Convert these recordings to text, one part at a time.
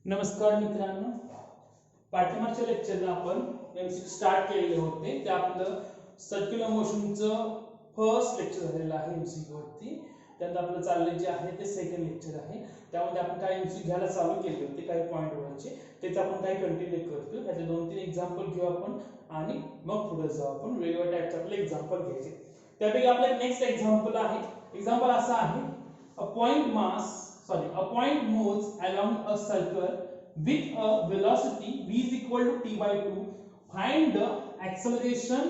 नमस्कार मित्रांनो, पाठीमागच्या लेक्चरला आपण एमसीक्यू स्टार्ट केलेले होते. ते आपलं सर्क्युलर मोशनचं फर्स्ट लेक्चर झालेलं आहे एमसीक्यू वरती. त्यानंतर आपलं चाललं जे आहे ते सेकंड लेक्चर आहे. त्यामध्ये आपण काही एमसीक्यू घ्यायला चालू केले होते, काही पॉइंट वरचे तेच आपण काही कंटिन्यू करतो. त्याचे 2-3 एक्झाम्पल घेऊ आपण आणि मग पुढे जाऊ. आपण वेगवेगळ्या टाइपचे आपले एक्झाम्पल घ्यायचे. त्यापैकी आपला नेक्स्ट एक्झाम्पल आहे. एक्झाम्पल असा आहे, a point moves along a circle with a velocity v is equal to t by 2. Find the acceleration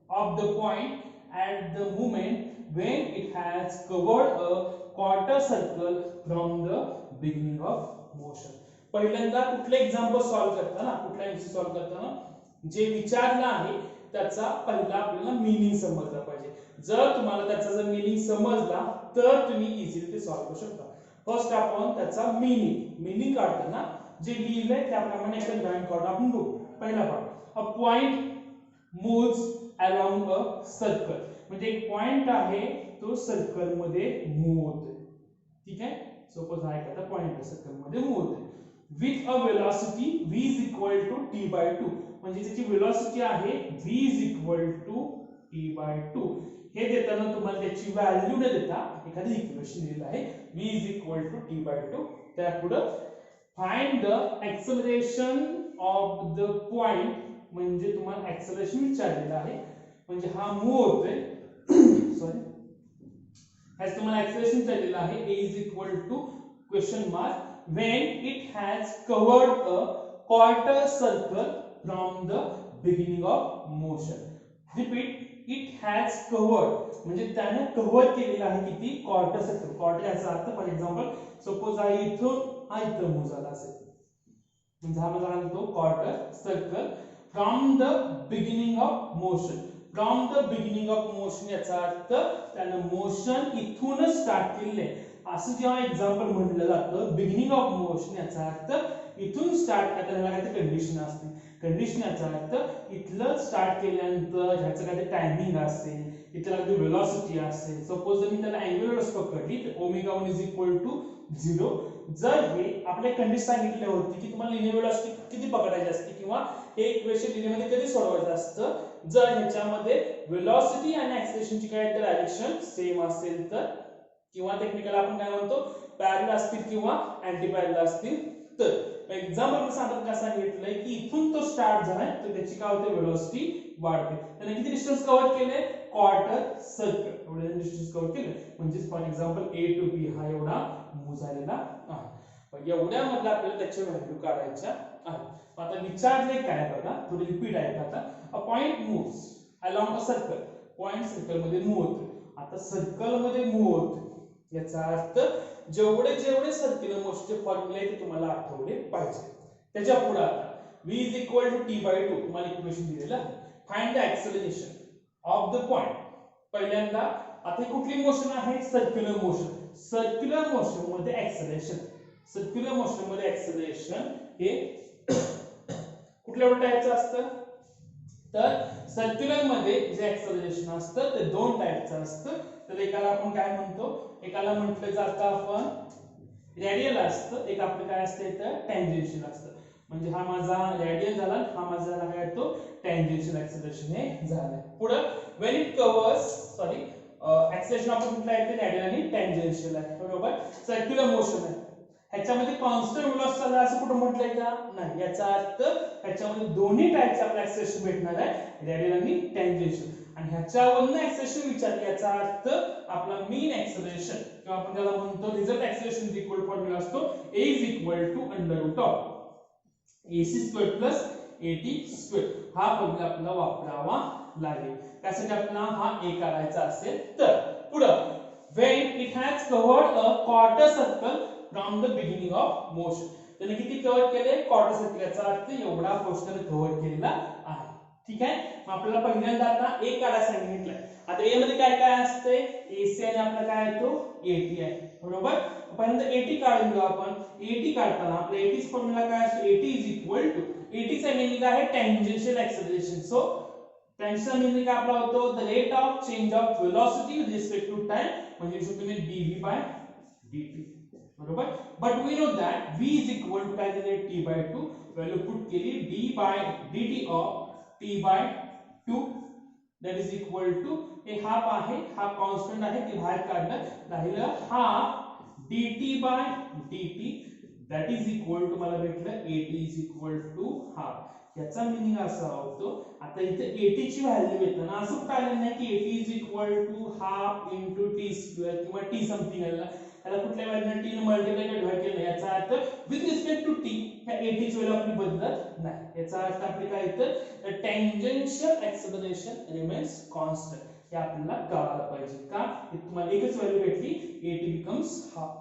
of the point at the moment when it has covered a quarter circle from the beginning of motion. पहिल्यांदा कुठले example solve करताना, कुठला MC solve करताना जे विचारलं आहे त्याचा पहिला आपल्याला मीनिंग समजला पाहिजे. जर तुम्हाला त्याचा जर मीनिंग समजला तर तुम्ही इझिली ते सॉल्व करू शकता. फर्स्ट आपण त्याचा मीनिंग काढताना जे लिहिलंय त्याप्रमाणे एक लाईन काढून आपण बघू. पहिला part, a point moves along a circle. म्हणजे एक पॉइंट आहे तो सर्कल मध्ये मूव्ह होतोय. ठीक आहे, सपोज हा एखादा पॉइंट सर्कल मध्ये मूव्ह होतोय with a velocity v is equal to t by 2. म्हणजे त्याची वेलोसिटी आहे v is equal to t by 2. हे देताना तुम्हाला त्याची व्हॅल्यू न देता एखादी इक्वेशन दिलेलं आहे v is equal to t by 2. त्यापुढे find the acceleration of the point. म्हणजे तुम्हाला एक्सेलरेशन विचारलेलं आहे. म्हणजे हा मूव्ह होतोय सॉरी ह्याच तुम्हाला एक्सेलरेशन विचारलेलं आहे. a is equal to question mark when it has covered a quarter circle from the beginning of motion. Repeat, it has covered म्हणजे त्याने कव्हर केलेला आहे किती, क्वार्टर सर्कल. क्वार्टर याचा अर्थ फॉर एक्झाम्पल सपोज हा इथं मूव्ह झाला असेल म्हणजे हा माझा तो quarter circle from the beginning of motion. From the beginning of motion याचा अर्थ त्याने मोशन इथूनच स्टार्ट केले. असं जेव्हा एक्झाम्पल म्हटलं जातं बिगिनिंग ऑफ मोशन याचा अर्थ इथून स्टार्ट करताना काय कंडिशन असते. कंडिशन याचा अर्थ इथलं स्टार्ट केल्यानंतर ह्याचं काय टायमिंग असेल, इथला काय वेलोसिटी असेल. सपोज जर मी त्याला अँग्युलर वेलोसिटी पकडली तर ओमेगा 1 इज इक्वल टू 0. जर हे आपल्या कंडिशन सांगितले होते की तुम्हाला लिनियर वेलोसिटी किती पकडायची असते किंवा हे इक्वेशन लिनियरमध्ये कधी सोडवायचं असतं, जर ह्याच्यामध्ये वेलोसिटी आणि एक्सेलरेशनची काय तर डायरेक्शन सेम असेल तर, किंवा टेक्निकल आपण काय म्हणतो पॅरलल असतील किंवा अँटी पॅरलल असतील तर. एक्झाम्पल सांगतात का सांगितलंय की इथून तो स्टार्ट झालाय तर त्याची काय होते वेलोसिटी वाढते. त्याने किती डिस्टन्स कव्हर केले, क्वार्टर सर्कल एवढे डिस्टन्स कव्हर केले. म्हणजे for example a to b हा एवढा मूव्ह झालेला आहे. एवढ्या मधला आपल्याला त्याच्या व्हॅल्यू काढायच्या आहे. आता विचारले काय बघा, थोडी रिपीट आहे आता. A point moves along a circle. Point circle मध्ये मूव्ह होतोय. आता सर्कल मध्ये मूव्ह होतोय याचा अर्थ जेवढे सर्क्युलर मोशनचे फॉर्म्युला आहे ते तुम्हाला आठवले पाहिजे. त्याच्या पुढे आता v is equal to t by 2 तुम्हाला इक्वेशन दिलेलं आहे. Find the acceleration of the point. पहिल्यांदा आता कुठली मोशन आहे, सर्क्युलर मोशन. सर्क्युलर मोशन मध्ये एक्सेलरेशन, सर्क्युलर मोशन मध्ये एक्सेलरेशन हे कुठल्या टाइपचं असतं तर सर्क्युलर मध्ये जे एक्सेलरेशन असतं ते 2 टाइपचं असतं. तर एकाला आपण काय म्हणतो, एकाला म्हटलं जातं आपण रेडियल असतं, एक आपलं काय असतं तर टँजेन्शियल असतं. म्हणजे हा माझा रेडियल झाला, हा माझा झाला काय तो टँजेन्शियल एक्सेलरेशन हे झालं. पुढे when it covers sorry acceleration आपण कुठला आहे ते रेडियल आणि टँजेन्शियल आहे. बरोबर, सर्क्युलर मोशन आहे. ह्याच्यामध्ये कॉन्स्टंट वेलोसिटी चालला असं कुठं म्हटलंय का नाही. याचा अर्थ ह्याच्यामध्ये दोन्ही टाइपचे आपल्याला एक्सेलरेशन भेटणार आहे, रेडियल आणि टँजेन्शियल. आणि ह्याच्यावरनं एक्सेलरेशन विचारले याचा अर्थ आपला मीन एक्सेलरेशन किंवा आपण त्याला म्हणतो रिझल्ट एक्सेलरेशन इक्वल फॉर्म्युला असतो a is equal to under root of ac square plus at square. हा फॉर्म्युला आपल्याला वापरावा लागेल. त्यासाठी आपल्याला हा a काढायचा असेल तर. पुढे when it has covered a quarter circle from the beginning of motion. त्याने किती कव्हर केले, क्वार्टर सर्कल. याचा अर्थ एवढा पोर्शन कव्हर केलेला आहे. ठीक आहे, मग आपल्याला पहिल्यांदा आता a काढायला सांगितलंय. आता a मध्ये काय काय असते, ac आणि आपला काय आहे तो at आहे. बरोबर, पहिल्यांदा at काढून घेऊ आपण. at काढताना आपला at चा फॉर्म्युला काय असतो, at is equal to at चा मीनिंग आहे tangential acceleration. So tangential meaning काय आपला होतो the rate of change of velocity with respect to time. म्हणजे तुम्ही dv बाय dt. बरोबर. But we know that v is equal to काय दिले t/2 व्हॅल्यू पुट केली dt of t/2 that is equal to हे half आहे हा constant आहे ते बाहेर काढलं राहिलं half dt/dt that is equal to मला भेटलं at is equal to half याचा मीनिंग असा होतो आता इथे at ची व्हॅल्यू येताना असं कुठं आलं नाही की at is equal to half into T square किंवा टी समथिंग आला त्याला कुठल्या व्हॅल्यूने टी ने मल्टिप्लाय किंवा डिवाइड केलं याचा अर्थ विथ रिस्पेक्ट टू टी ह्या at ची व्हॅल्यू आपली बदलत नाही याचा अर्थ आपली काय येतं the tangential acceleration remains constant हे आपल्याला कळायला पाहिजे का हे तुम्हाला एकच व्हॅल्यू भेटली at बिकम्स हाफ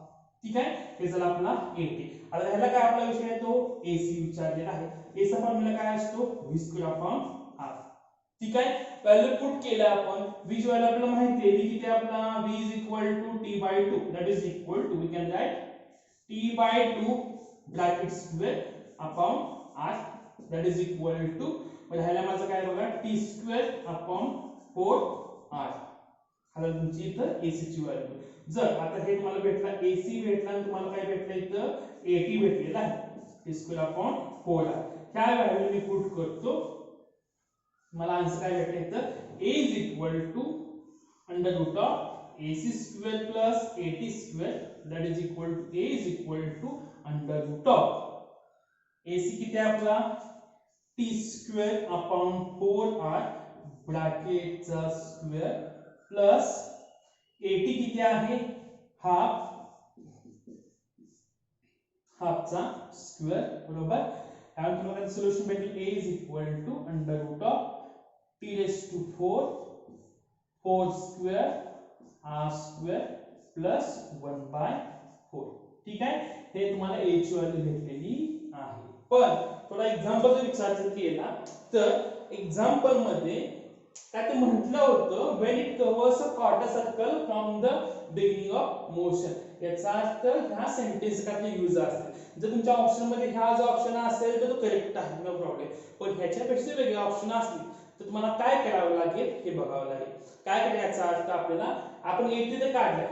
ठीक आहे हे झालं आपला at आता ह्याला काय आपला विषय आहे तो ac विचारलेला आहे a चा फॉर्म्युला काय असतो v स्क्वेअर अपॉन r ठीक आहे व्हॅल्यू पुट केलं आपण v ची व्हॅल्यू आपल्याला माहिती आहे v किती आपला v is equal to t/2 that is equal to we can write t/2 bracket square upon r that is equal to म्हणजे ह्याला माझं काय बघा t स्क्वेअर अपॉन 4r हाला तुमची इथं ac ची व्हॅल्यू जर आता हे तुम्हाला भेटला ac भेटला आणि तुम्हाला काय भेटलं इथं at भेटलेला आहे t स्क्वेअर अपॉन 4r ह्या व्हॅल्यू मी पुट करतो मला आन्सर काय भेटलं इथं a is equal to under root of ac square plus at square that is equal to a is equal to under root of ac किती आहे आपला t square upon 4r ब्रॅकेटचा square plus at किती आहे हाफचा square बरोबर आणि तुम्हाला solution भेटेल a is equal to under root of t raise to 4 square r square plus 1/4 ठीक आहे हे तुम्हाला a ची व्हॅल्यू भेटलेली आहे पण थोडा एक्झाम्पल जर विचारायचं केला तर एक्झाम्पल मध्ये काय ते म्हटलं होतं when it covers a quarter circle from the beginning of motion याचा अर्थ ह्या सेंटेन्स का ते यूज असते जर तुमच्या ऑप्शन मध्ये हा जो ऑप्शन असेल तर तो करेक्ट आहे नो प्रॉब्लेम पण ह्याच्यापेक्षा वेगळे ऑप्शन असतील तर तुम्हाला काय करावं लागेल हे बघावं लागेल काय करायचं याचा अर्थ आपल्याला आपण 80 ते काढलाय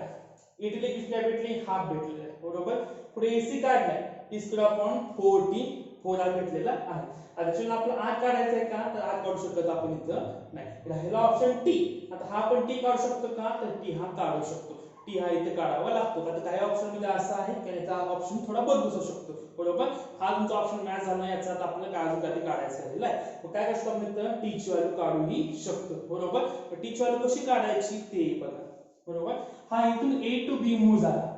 80 ते किती भेटली हाफ भेटलेला आहे बरोबर पुढे ac काढलाय t square upon 4t 4r भेटलेला आहे आता जर आपला r काढायचा आहे का तर r काढू शकत आपण इथं नाही राहिला ऑप्शन t आता हा पण t काढू शकतो का तर t हा काढू शकतो t हा इथे काढावा लागतो आता काही ऑप्शन मध्ये असं आहे की याचा ऑप्शन थोडा बदलू शकतो बरोबर हा तुमचा ऑप्शन मॅच झाला याचा आता आपल्याला काय अजून काही काढायचं राहिला आहे मग काय करतो आपण इथं t ची व्हॅल्यू काढूही शकतो बरोबर t ची व्हॅल्यू कशी काढायची ते बघा बरोबर हा इथून a टू b मूव्ह झाला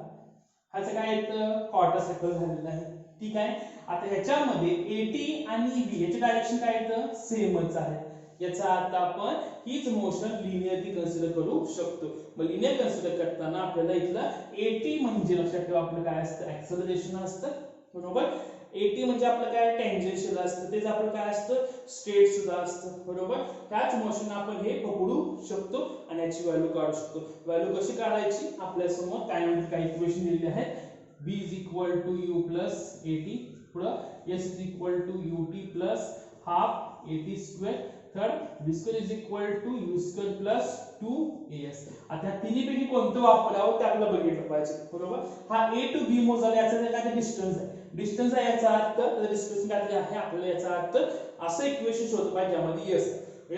ह्याचं काय येतं क्वार्टर सर्कल झालेलं आहे ठीक आहे आता ह्याच्यामध्ये at आणि v याचे डायरेक्शन काय येतं सेमच आहे याचा अर्थ आपण हीच मोशन लिनियरली कन्सिडर करू शकतो मग लिनियर कन्सिडर करताना आपल्याला इथला at म्हणजे लक्षात ठेवा आपलं काय असतं ऍक्सेलरेशन असतं बरोबर at म्हणजे आपलं काय टेंजेन्शियल असतं तेच आपलं काय असतं स्ट्रेट सुद्धा असतं बरोबर त्याच मोशन आपण हे पकडू शकतो आणि याची व्हॅल्यू काढू शकतो व्हॅल्यू कशी काढायची आपल्या समोर काही इक्वेशन दिलेली आहेत b is equal to u plus at पुढे s is equal to ut plus half at square third b square is equal to u square plus 2as आता तिन्ही पैकी कोणतं वापरावं ते आपल्याला बघितलं पाहिजे बरोबर हा a to b मोजायला याचा काय डिस्टन्स आहे डिस्टन्स आहे याचा अर्थ डिस्प्लेसमेंट काय आहे आपल्याला याचा अर्थ असं इक्वेशन शोधलं पाहिजे ज्यामध्ये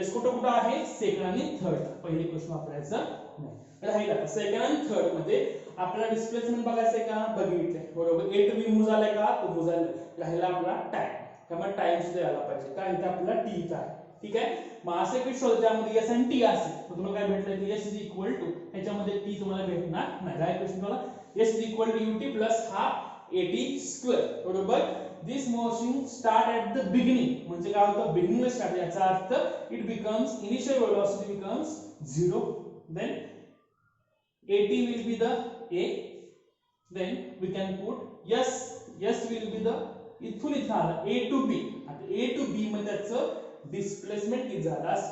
s कुठं आहे सेकंड आणि थर्ड पहिली इक्वेशन वापरायचं नाही राहिला सेकंड आणि थर्ड मध्ये आपल्याला डिस्प्लेसमेंट बघायचंय का बघितलंय बरोबर a to b मूव्ह झालाय का तो मूव्ह झालाय राहिला आपला टाइम त्यामुळे टाइम सुद्धा यायला पाहिजे काय इथे आपल्याला t चा आहे ठीक आहे मग असे काही शोध ज्यामध्ये s आणि t असेल मग तुम्हाला काय भेटलं की s इज इक्वल टू ह्याच्यामध्ये t तुम्हाला भेटणार नाही राईट क्वेश्चन बघा s is equal to ut plus half at square बरोबर this motion start at the beginning म्हणजे काय होतं बिगिनिंगला स्टार्ट याचा अर्थ it becomes initial velocity becomes 0 then at will be the a then we can put s will be the इथून इथं आलं a to b आता a to b मध्ये त्याचं डिस्प्लेसमेंट किती झालं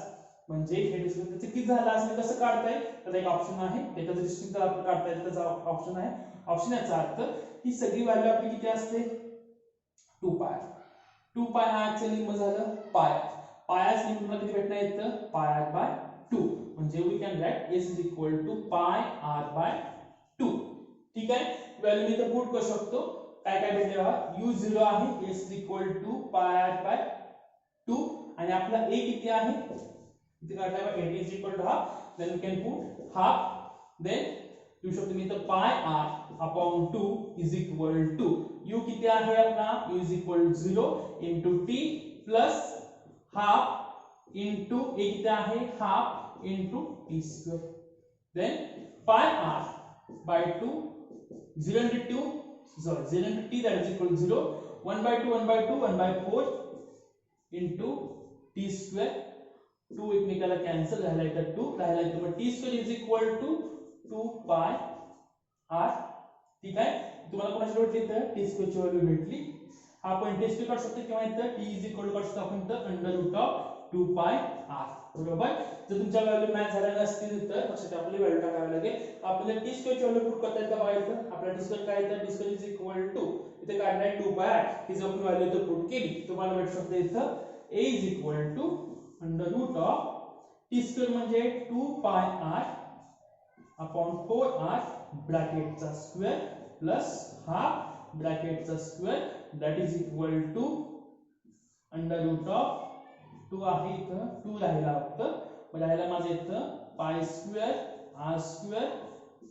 म्हणजे हे डिस्प्लेसमेंट किती झालं असं कसं काढता येईल तर एक ऑप्शन आहे त्याचा डिस्टिंक्ट आपण काढता येईल त्याचा ऑप्शन आहे ऑप्शन याचा अर्थ ही सगळी व्हॅल्यू आपली किती असते 2 पाय हा ऍक्च्युअली मग झालं पायाच लिमिट किती भेटणार येतं πr/2 म्हणजे we can write s is equal to πr/2 ठीक आहे व्हॅल्यू मी इथे पुट करू शकतो. काय काय भेटले बघा, u0 आहे s इक्वल टू पाय r बाय 2 आणि आपला a किती आहे इथे काढला बघा 8 is equal to half. Then we can put half. Then लिहू शकतो मी इथे pi r upon 2 is equal to u किती आहे आपला u is equal 0 into t plus half into a किती आहे half into t square. Then pi r by 2 0 into 2 sorry 0 into t that is equal to 0 1 by 2 1 by 2 1 by 4 into t square 2 एकमेकाला cancel राहिला इथं 2 राहिला इथं मग t square is equal to 2 pi r. ठीक आहे. तुम्हाला कोणाची भेटली इथं t square ची व्हॅल्यू भेटली. आपण टेस्ट काढू शकतो किंवा इथं t is equal to काढू शकतो आपण इथं under root of 2 pi r. बरोबर. जर तुमच्या व्हॅल्यू मॅच झाल्या नसतील तर लक्षात आपली व्हॅल्यू टाकावी लागेल. आपल्याला t स्क्वेअर ची व्हॅल्यू पुट करता येईल का बघायचं. आपला t स्क्वेअर काय येतं t square is equal to इथे काढलाय 2 pi r. ही जर आपण व्हॅल्यू इथं पुट केली तुम्हाला भेटू शकते इथं a is equal to under root of t square म्हणजे 2 pi r अपॉन 4r ब्रॅकेटचा स्क्वेअर प्लस हाफ ब्रॅकेटचा square that is equal to under root of 2 आहे इथं 2 राहिला फक्त मग राहिला माझं इथं pi square r square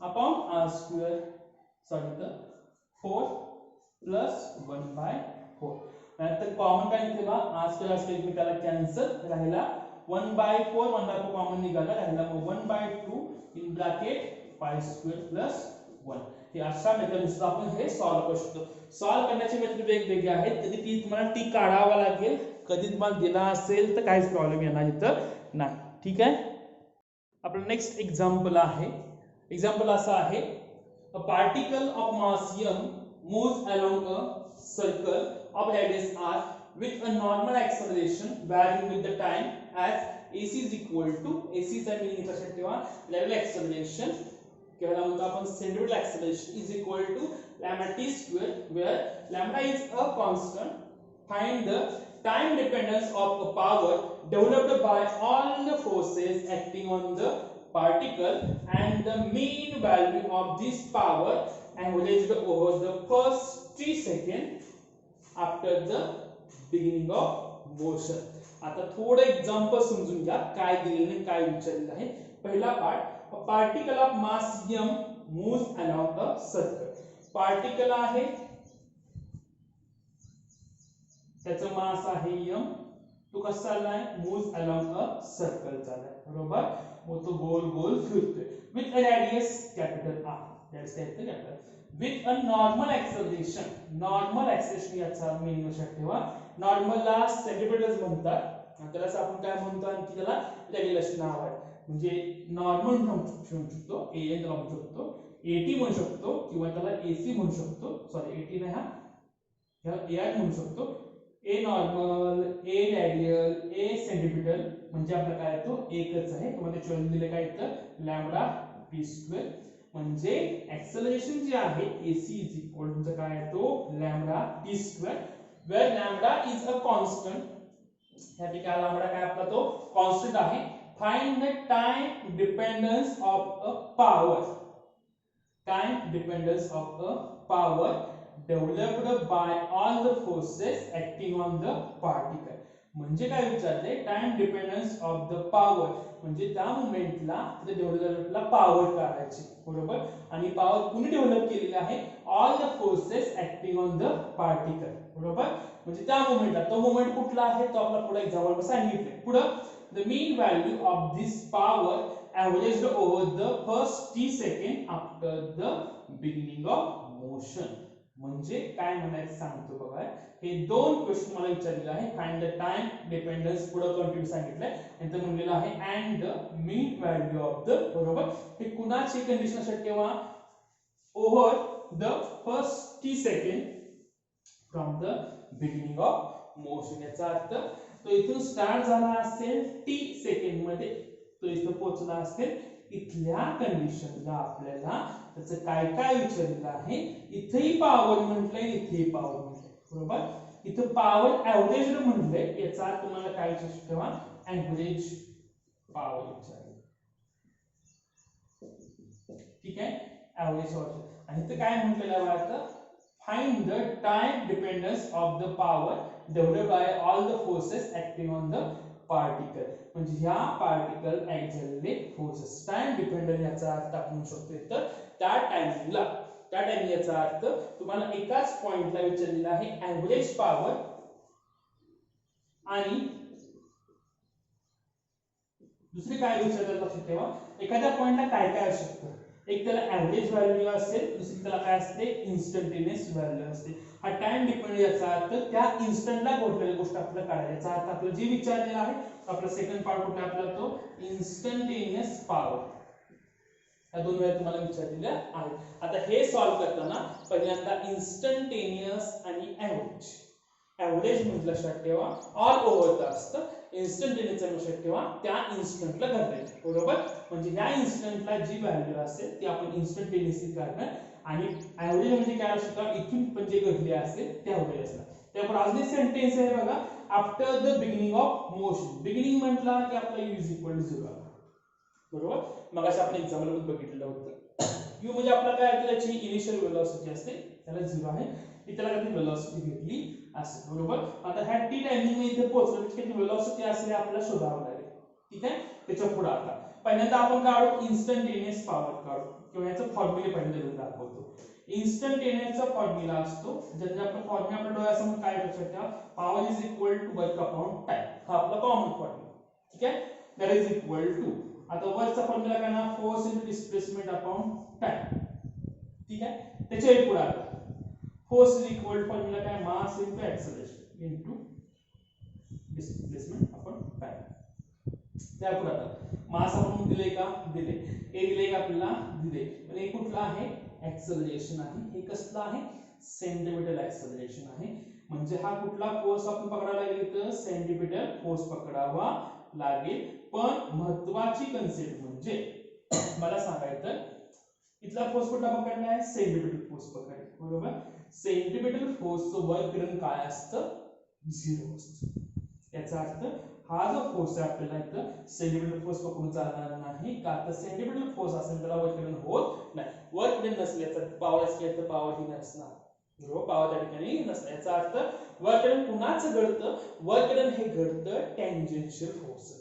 upon r square sorry इथं 4 प्लस 1 बाय 4. नंतर कॉमन काय निघते बा r स्क्वेअर असते एकमेकाला कॅन्सल राहिला 1 बाय 4 1 बाय 4 कॉमन निघाला राहिला मग 1 by 2 in bracket pi square plus 1. हे अशा मेथडनुसार आपण हे सॉल्व्ह करू शकतो. सॉल्व्ह करण्याचे मेथड वेगवेगळे आहेत. कधी ती तुम्हाला टी काढावा लागेल कधी तुम्हाला दिला असेल तर काहीच प्रॉब्लेम येणार इथं नाही. ठीक आहे. आपलं नेक्स्ट एक्झाम्पल आहे. एक्झाम्पल असं आहे a particle of mass m moves along a circle of radius r with a normal acceleration varying with the time as ac is equal to ac चा मीनिंग लक्षात ठेवा लेवल acceleration किंवा म्हणतो आपण centripetal acceleration is equal to lambda t square where lambda is a constant. Find the time dependence of a power developed by all the forces acting on the particle and the mean value of this power averaged over the first 3 seconds after the beginning of motion. आता थोडं example समजून घ्या काय दिलेलं काय विचारलेलं आहे. पहिला part a particle of mass m moves along a circle. Particle आहे त्याचं मास आहे m तो कसा चाललाय moves along a circle चाललाय बरोबर. मग तो गोल गोल फिरतोय with a radius capital R. That's capital with a normal acceleration. Normal acceleration याचा मीनिंग लक्षात ठेवा. नॉर्मलला सेंटीमीटर्स म्हणतात त्यालाच आपण काय म्हणतो आणखी त्याला रेग्युलेशन नाव आहे. म्हणजे नॉर्मल म्हणू शकतो an त्याला म्हणू शकतो at म्हणू शकतो किंवा त्याला ac म्हणू शकतो. सॉरी at नाही हा ar म्हणू शकतो. a normal a radial a centimetre म्हणजे आपला काय तो एकच आहे. तुम्हाला त्याची व्हॅल्यू दिले काय इथं लॅम्बडा t स्क्वेअर म्हणजे एक्सेलरेशन जे आहे ac इज इक्वल टू काय आहे तो lambda t square where lambda is a constant. ह्या ठिकाणी लॅम्बडा काय आपला तो कॉन्स्टंट आहे. Find the time dependence of a power. Time dependence of a power developed by all the forces acting on the particle. म्हणजे काय विचारले time dependence of the power म्हणजे त्या मोमेंटला ते डेव्हलपला पॉवर काढायची बरोबर. आणि पॉवर कुणी डेव्हलप केलेली आहे all the forces acting on the particle बरोबर. म्हणजे त्या मोमेंटला तो मोमेंट कुठला आहे तो आपला पुढे एक्झाम्पल सांगितले. पुढे the mean value of this power averaged over the first 3 second after the beginning of motion. म्हणजे काय म्हणायचं सांगतो बघा. हे दोन क्वेश्चन मला विचारलेले आहे. फाइंड द टाइम डिपेंडन्स पुढे कंटिन्यू सांगितलंय नंतर म्हणलेलं आहे and the mean value of the बरोबर. हे कुणाची कंडिशन लक्षात ठेवा over the first 3 second from the beginning of motion. याचा अर्थ तो इथून स्टार्ट झाला असेल t सेकंड मध्ये तो इथं पोहोचला असेल. इथल्या कंडिशनला आपल्याला त्याचं काय काय विचारलेलं आहे. इथेही पॉवर म्हटलंय इथेही पॉवर म्हटलंय बरोबर. इथं पॉवर एव्हरेज म्हटलंय याचा तुम्हाला काय विचार ठेवा एव्हरेज पॉवर विचारले. ठीक आहे एव्हरेज पॉवर आणि इथे काय म्हटलेलं आहे आता, find the time dependence of the power developed by all the forces acting on the particle. म्हणजे ह्या पार्टिकल ऍक्ट झालेले फोर्सेस टाइम डिपेंडंट, याचा अर्थ आपण म्हणू शकतो तर त्या टाइमिंग याचा अर्थ तुम्हाला एकाच पॉइंटला विचारलेला आहे ऍव्हरेज पॉवर आणि दुसरी काय विचारलं लक्षात ठेवा, एखाद्या पॉइंटला काय काय असू शकतं, एक त्याला ऍव्हरेज व्हॅल्यू असेल, दुसरी त्याला काय असते इन्स्टंटेनियस व्हॅल्यू असते. हा टाइम डिपेंड याचा अर्थ त्या इन्स्टंटला घडलेली गोष्ट आपल्याला काढायची, याचा अर्थ आपल्याला जे विचारलेलं आहे आपला सेकंड पार्ट कुठला आपला तो इन्स्टंटेनियस पॉवर, या दोन वेळा तुम्हाला विचारलेल्या आहेत. आता हे सॉल्व्ह करताना पहिल्यांदा इन्स्टंटेनियस आणि ऍव्हरेज म्हणजे लक्षात ठेवा ऑल ओव्हर द असतं, इन्स्टंटेनियस लक्षात ठेवा त्या इन्स्टंटला घडलेलं, बरोबर. म्हणजे ह्या इन्स्टंटला जी व्हॅल्यू असेल ती आपण इन्स्टंटेनियसली काढणार आणि ऍव्हरेज म्हणजे काय असतं इथून पण जे घडले असेल ते ऍव्हरेज असणार. त्यावर अजून एक सेंटेन्स आहे बघा, after the beginning of motion. Beginning म्हटला की आपला u इज इक्वल टू 0, बरोबर. मग असं आपण एक्झाम्पल मध्ये बघितलं होतं, u म्हणजे आपला काय त्याची इनिशियल वेलोसिटी असते त्याला 0 आहे, की त्याला किती वेलोसिटी घेतली असेल, बरोबर. आता ह्या टी टायमिंग मध्ये इथे पोहोचलो की किती वेलोसिटी असेल आपल्याला शोधावं लागेल, ठीक आहे. त्याच्या पुढे आता पहिल्यांदा आपण काढू इन्स्टंटेनियस पॉवर काढू, किंवा याचा फॉर्म्युला पहिल्यांदा दाखवतो. इन्स्टंटेनियसचा फॉर्म्युला असतो, ज्याचा आपला फॉर्म्युला आपल्या डोळ्यासमोर काय लक्षात ठेवा, power is equal to work upon time, हा आपला कॉमन फॉर्म्युला, ठीक आहे. दॅट इज इक्वल टू, आता वर्कचा फॉर्म्युला काय ना, force into displacement upon time, ठीक आहे. त्याच्या पुढे आता force is equal to formula काय, mass into acceleration into displacement upon time. त्या पुढे आता मास आपण दिले का, दिले, ए दिले का आपल्याला, दिले, पण हे कुठला आहे एक्सेलरेशन आहे, हे कसला आहे सेंटीमीटर एक्सेलरेशन आहे. म्हणजे हा कुठला फोर्स आपण पकडायला लागेल तर सेंटीमीटर फोर्स पकडावा लागेल. पण महत्त्वाची कन्सेप्ट म्हणजे मला सांगायचं इथला फोर्स कुठला पकडला आहे, सेंटीमीटर फोर्स पकडला, बरोबर. सेंटीमीटर फोर्सचं वर्क डन काय असतं, 0 असतं. याचा अर्थ हा जो फोर्स आहे आपल्याला इथं सेंटीमीटर फोर्स पकडून चालणार नाही का, तर सेंटीमीटर फोर्स असेल त्याला वर्क डन होत नाही, वर्क डन नसल्याचं पॉवर असल्याचं तर पॉवर ही नसणार, बरोबर. पॉवर त्या ठिकाणी नसणार. याचा अर्थ वर्क डन कुणाचं घडतं, वर्क डन हे घडतं टेंजेन्शियल फोर्स,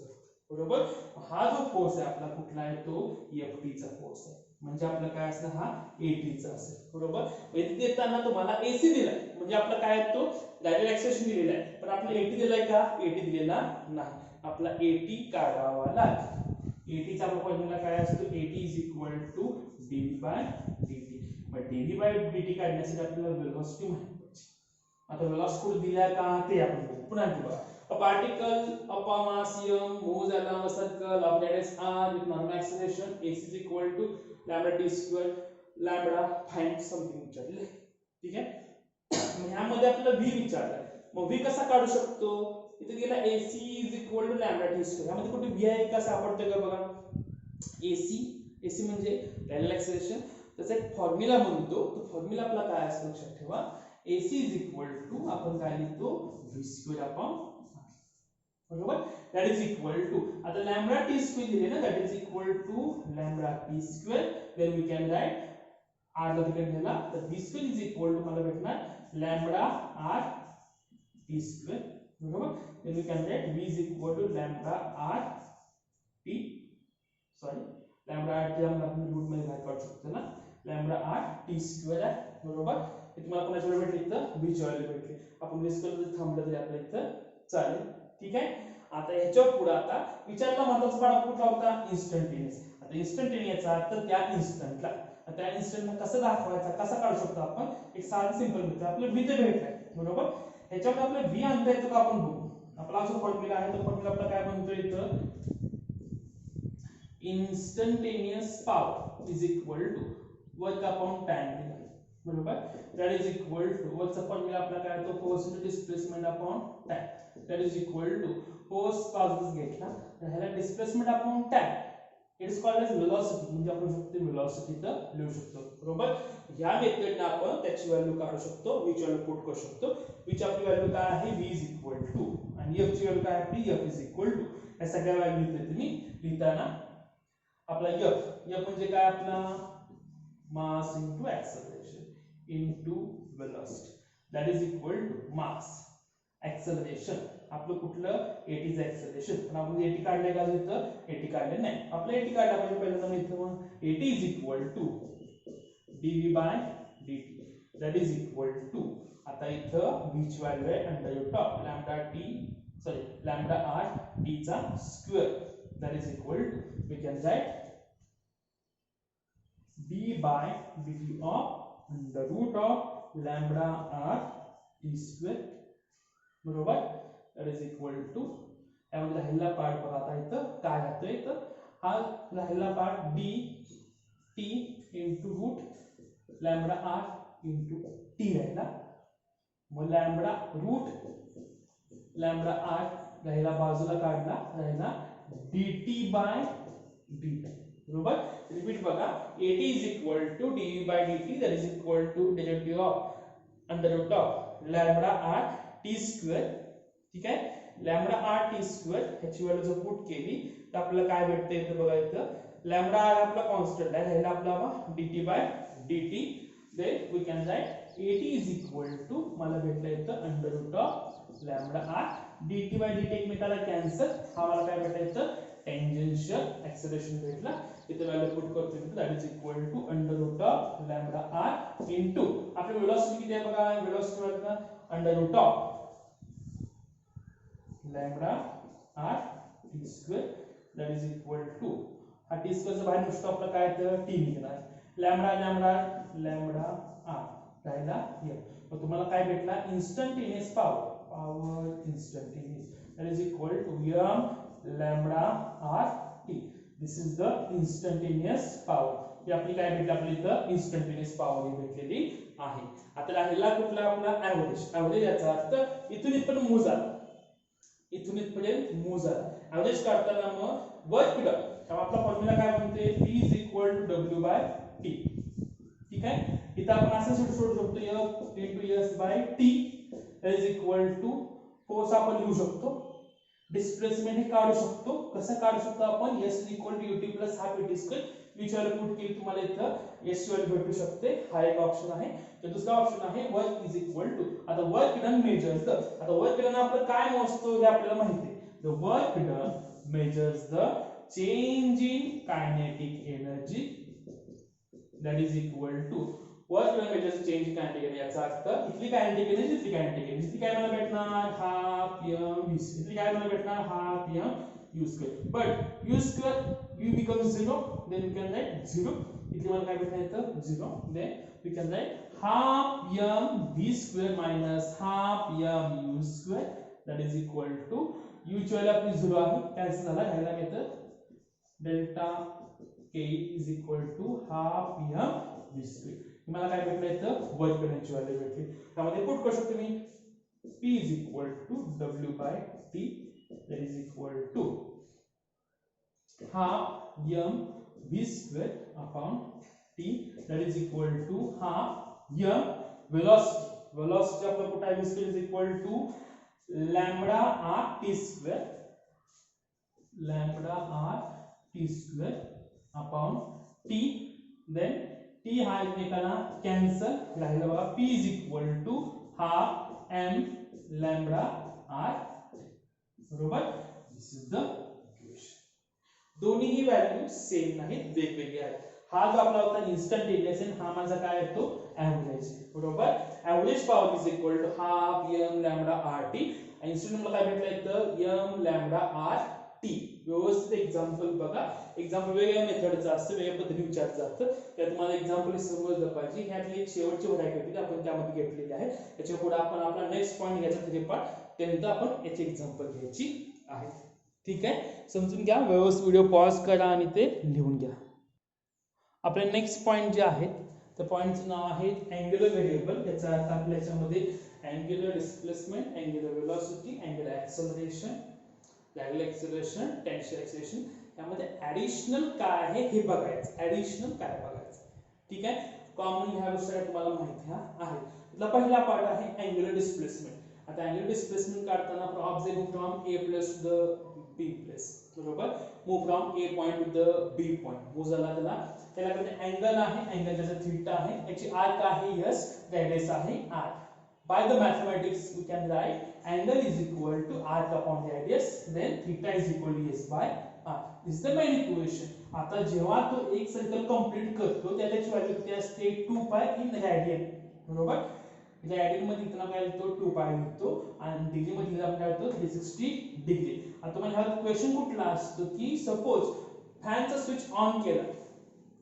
बरोबर. हा जो फोर्स आहे आपला कुठला आहे तो Ft चा फोर्स आहे, म्हणजे आपला काय असणार हा At चा असेल, बरोबर. इथे देताना तुम्हाला AC दिलाय म्हणजे आपला काय आहे तो डायरेक्ट एक्सेलरेशन दिलेला आहे, पण आपल्याला At दिलाय का, At दिलेला नाही, आपला At काढावा लागेल. At चा फॉर्म्युला काय असतो, At is equal to dv by dt. मग dv बाय dt काढण्यासाठी आपल्याला वेलोसिटी माहिती पाहिजे. आता वेलोसिटी कुठे दिल्या का ते आपण बघू. पुन्हा बघा, a particle of a mass m moves along a circle of radius r with normal acceleration x is equal to lambda t square, lambda find something विचारले, ठीक आहे. मग ह्यामध्ये आपल्याला v विचारलाय, मग v कसा काढू शकतो, इथे गेला ac is equal to lambda t square, ह्यामध्ये कुठे v आहे का सापडते का बघा, ac म्हणजे radial acceleration, त्याचा एक फॉर्म्युला म्हणतो, तो फॉर्म्युला आपला काय असतो लक्षात ठेवा, ac is equal to आपण काय लिहितो v square upon, बरोबर. that is equal to, आता lambda t square दिले ना, that is equal to lambda t square, then we can write r ला तिकडे नेला तर v square is equal to मला भेटणार lambda r t square, बरोबर. then we can write v is equal to lambda r t, sorry lambda r t आपण route मध्ये बाहेर काढू शकतो ना, lambda r t square आहे, बरोबर. हे तुम्हाला कोणाच्या वेळी भेटले तर v च्या वेळी भेटले, आपण डिस्कस जर थांबलं तरी आपल्या इथं चालेल, ठीक आहे. आता याच्या पुढे आता विचारला महत्त्वाचा पार्ट कुठला होता, इन्स्टंटेनियस. आता इन्स्टंटेनियसचा अर्थ त्या इन्स्टंटला, त्या इन्स्टंटला कसं दाखवायचा, कसा काढू शकतो आपण, एक साधं सिंपल मेथड, आपलं v ते भेटलाय, बरोबर. ह्याच्यामध्ये आपलं v आणता येतो का आपण बघू. आपला जो फॉर्म्युला आहे तो फॉर्म्युला आपला काय बनतो इथं, instantaneous power is equal to work upon time दिला, बरोबर. दॅट इज इक्वल टू वरचा फॉर्म्युला आपला काय तो force into displacement upon time, that is equal to force बाजूस घेतला तर ह्याला displacement upon time, it is called as velocity, म्हणजे आपण शकतो वेलोसिटी तर लिहू शकतो, बरोबर. या मेथडने आपण त्याची व्हॅल्यू काढू शकतो, v ची व्हॅल्यू पुट करू शकतो. v ची आपली व्हॅल्यू काय आहे, v इज इक्वल टू, आणि f ची व्हॅल्यू काय आपली f इज इक्वल टू, या सगळ्या व्हॅल्यू इथे तुम्ही लिहिताना आपला f म्हणजे काय आपला mass into acceleration into velocity, that is equal to mass acceleration. आपलं कुठलं at is acceleration, पण आपण at काढले का इथं at काढले नाही, आपलं at काढला पाहिजे पहिल्यांदा मी इथं मग at is equal to dv by dt, that is equal to आता इथं v ची व्हॅल्यू आहे under root of lambda r t चा square, that is equal to we can write d by dt of under root of lambda r t square, बरोबर, that is equal to यामध्ये राहिलेला part बघा आता इथं काय राहतोय, तर हा राहिलेला part d t into root lambda r into t राहिला, मग लॅम्बडा रूट लॅम्बडा r राहिला बाजूला काढला, राहिला dt by dt, बरोबर. रिपीट बघा, at is equal to dv by dt, that is equal to derivative of under root of lambda r t square, ठीक आहे. लॅम्बडा r t square ह्याची value जर पुट केली तर आपल्याला काय भेटते इथे बघा, इथं लॅम्बडा r आपला कॉन्स्टंट आहे, राहिला आपला dt by dt, then we can write at is equal to मला भेटलं इथं under root of lambda r dt by dt एकमेकाला कॅन्सल, हा मला काय भेटलं इथं टेंजेन्शियल एक्सेलरेशन भेटला, इथे व्हॅल्यू पुट करतो मी, that is equal to under root of lambda r into आपली वेलोसिटी किती आहे बघा, वेलोसिटी वाला under root of lambda r t square, that is equal to हा t स्क्वेअर चा बाहेर नुसतं आपलं काय तर t निघणार, लॅम्बडा लॅम्बडा लॅम्बडा r राहिला here, मग तुम्हाला काय भेटला instantaneous power, power instantaneous, that is equal to m lambda r t, this is the instantaneous power, ही आपली काय भेटली, आपली इथं instantaneous power ही भेटलेली आहे. आता राहिला कुठला आपला एव्हरेज, एव्हरेज याचा अर्थ इथून इथपर्यंत मूव झाला, इथून इथपर्यंत मूव झाला, एव्हरेज काढताना मग वर्क डन, तेव्हा आपला फॉर्म्युला काय बनते, p is equal to w by t, ठीक आहे. इथं आपण असं सोडू शकतो f into s by t is equal to force आपण लिहू शकतो, डिस्प्लेसमेंट हे काढू शकतो, कसं काढू शकतो आपण, s equal to ut plus half at square, which value put केली तुम्हाला इथं s व्हॅल्यू भेटू शकते, हा एक ऑप्शन आहे. तर दुसरा ऑप्शन आहे वर्क इज इक्वल टू, आता वर्क डन मेजर्स द, आता वर्क डन आपलं काय मोजतो हे आपल्याला माहिती आहे, the work done measures the change in kinetic energy, that is equal to work done measures change in kinetic energy, याचा अर्थ इथली कायनेटिक एनर्जी, इथली कायनेटिक एनर्जी, इथली काय मला भेटणार हाफ m v, इथली काय मला भेटणार half m u square, but u square u becomes 0, then we can write 0, इथली मला काय भेटणार इथं 0, then we can write half m v square minus half m u square, that is equal to u ची value आपली 0 आहे, cancel झाला, राहिला method delta k is equal to half m v square, मला काय भेटलं इथं वर्क डनची व्हॅल्यू भेटली, त्यामध्ये पुट करू शकतो मी p is equal to w by t, that is equal to half m v square upon t, that is equal to half m velocity, velocity आपला कुठे आहे, v square is equal to lambda r t square, lambda r t square upon t, then t हा एकमेकाला cancel, राहिला बघा p is equal to half m lambda r, बरोबर, दिस is the equation. दोन्ही value same नाहीत, वेगवेगळे आहेत. हा जो आपला होता इन्स्टंटेनियस आहे, हा माझा काय आहे तो एव्हरेज, बरोबर. Average power is equal to half m lambda r t, instant मला काय भेटलं इथं m lambda r t. व्यवस्थित एक्झाम्पल बघा, एक्झाम्पल वेगळ्या मेथडचं असतं, वेगळ्या पद्धतीने विचारलं जातं, त्या तुम्हाला एक्झाम्पल समजलं पाहिजे. ह्यातली एक शेवटची व्हरायटी होती आपण त्यामध्ये घेतलेली आहे, त्याच्या पुढे आपण आपला नेक्स्ट पॉईंट घ्यायचा थ्री पार्ट, त्यानंतर आपण याची एक्झाम्पल घ्यायची आहे, ठीक आहे. समजून घ्या, व्यवस्थित व्हिडिओ पॉज करा आणि ते लिहून घ्या. आपले नेक्स्ट पॉईंट जे आहेत त्या पॉईंटचं नाव आहे अँग्युलर व्हेरिएबल. याचा अर्थ आपल्या याच्यामध्ये angular displacement, angular velocity, angular acceleration, lateral acceleration, tangential acceleration, यामध्ये ऍडिशनल काय आहे हे बघायचं, ऍडिशनल काय बघायचं, ठीक आहे. कॉमन ह्या गोष्टी तुम्हाला माहिती आहे. त्यातला पहिला पार्ट आहे अँग्युलर डिस्प्लेसमेंट. आता अँग्युलर डिस्प्लेसमेंट काढताना आपण observe from a plus the b plus, बरोबर. Move from A point to the B point. Move झाला त्याला अँगल आहे, अँगल त्याचा थीटा आहे, याची आर्क आहे एस, रेडियस आहे R. By the mathematics we can write angle is equal to arc upon radius, then theta is equal to s by r. This is the main equation. आता जेव्हा तो एक circle complete करतो त्याची value किती असते 2 पाय इन रेडियन. बरोबर. रेडियन मध्ये इतना काय येतो 2 पाय येतो आणि डिग्री मध्ये आपण काय होतो 360 डिग्री. आता तुम्हाला हा क्वेश्चन कुठला असतो की सपोज फॅनचा स्विच ऑन केला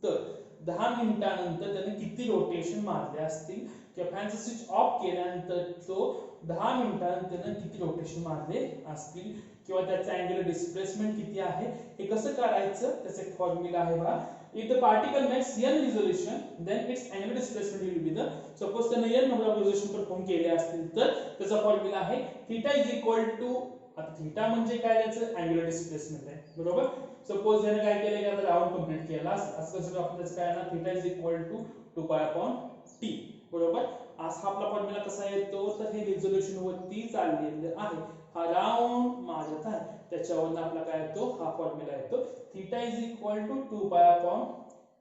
तर 10 मिनिटांनंतर त्याने किती रोटेशन मारले असतील, किंवा फॅनचा स्विच ऑफ केल्यानंतर तो 10 मिनिटांनंतर किती रोटेशन मारले असतील, किंवा त्याचा अँगुलर डिस्प्लेसमेंट किती आहे हे कसं काढायचं त्याचा एक फॉर्म्युला आहे बघा. If the particle makes n resolution then its angular displacement will be the, suppose त्याने n number of resolution perform केले असतील तर त्याचा फॉर्म्युला आहे थीटा इज इक्वल टू, आता थीटा म्हणजे काय त्याचं अँगुलर डिस्प्लेसमेंट आहे. बरोबर. सपोज याने काय केलं की आता राउंड कंप्लीट केला असं कसं आपण त्याचं काय ना theta is equal to 2 pi upon t. बरोबर. असा आपला फॉर्म्युला कसा येतो तर हे रिझोल्यूशन वरती चाललेलं आहे, हा राउंड मारत आहे, त्याच्यावरून आपला काय येतो हा फॉर्म्युला येतो theta is equal to 2 pi upon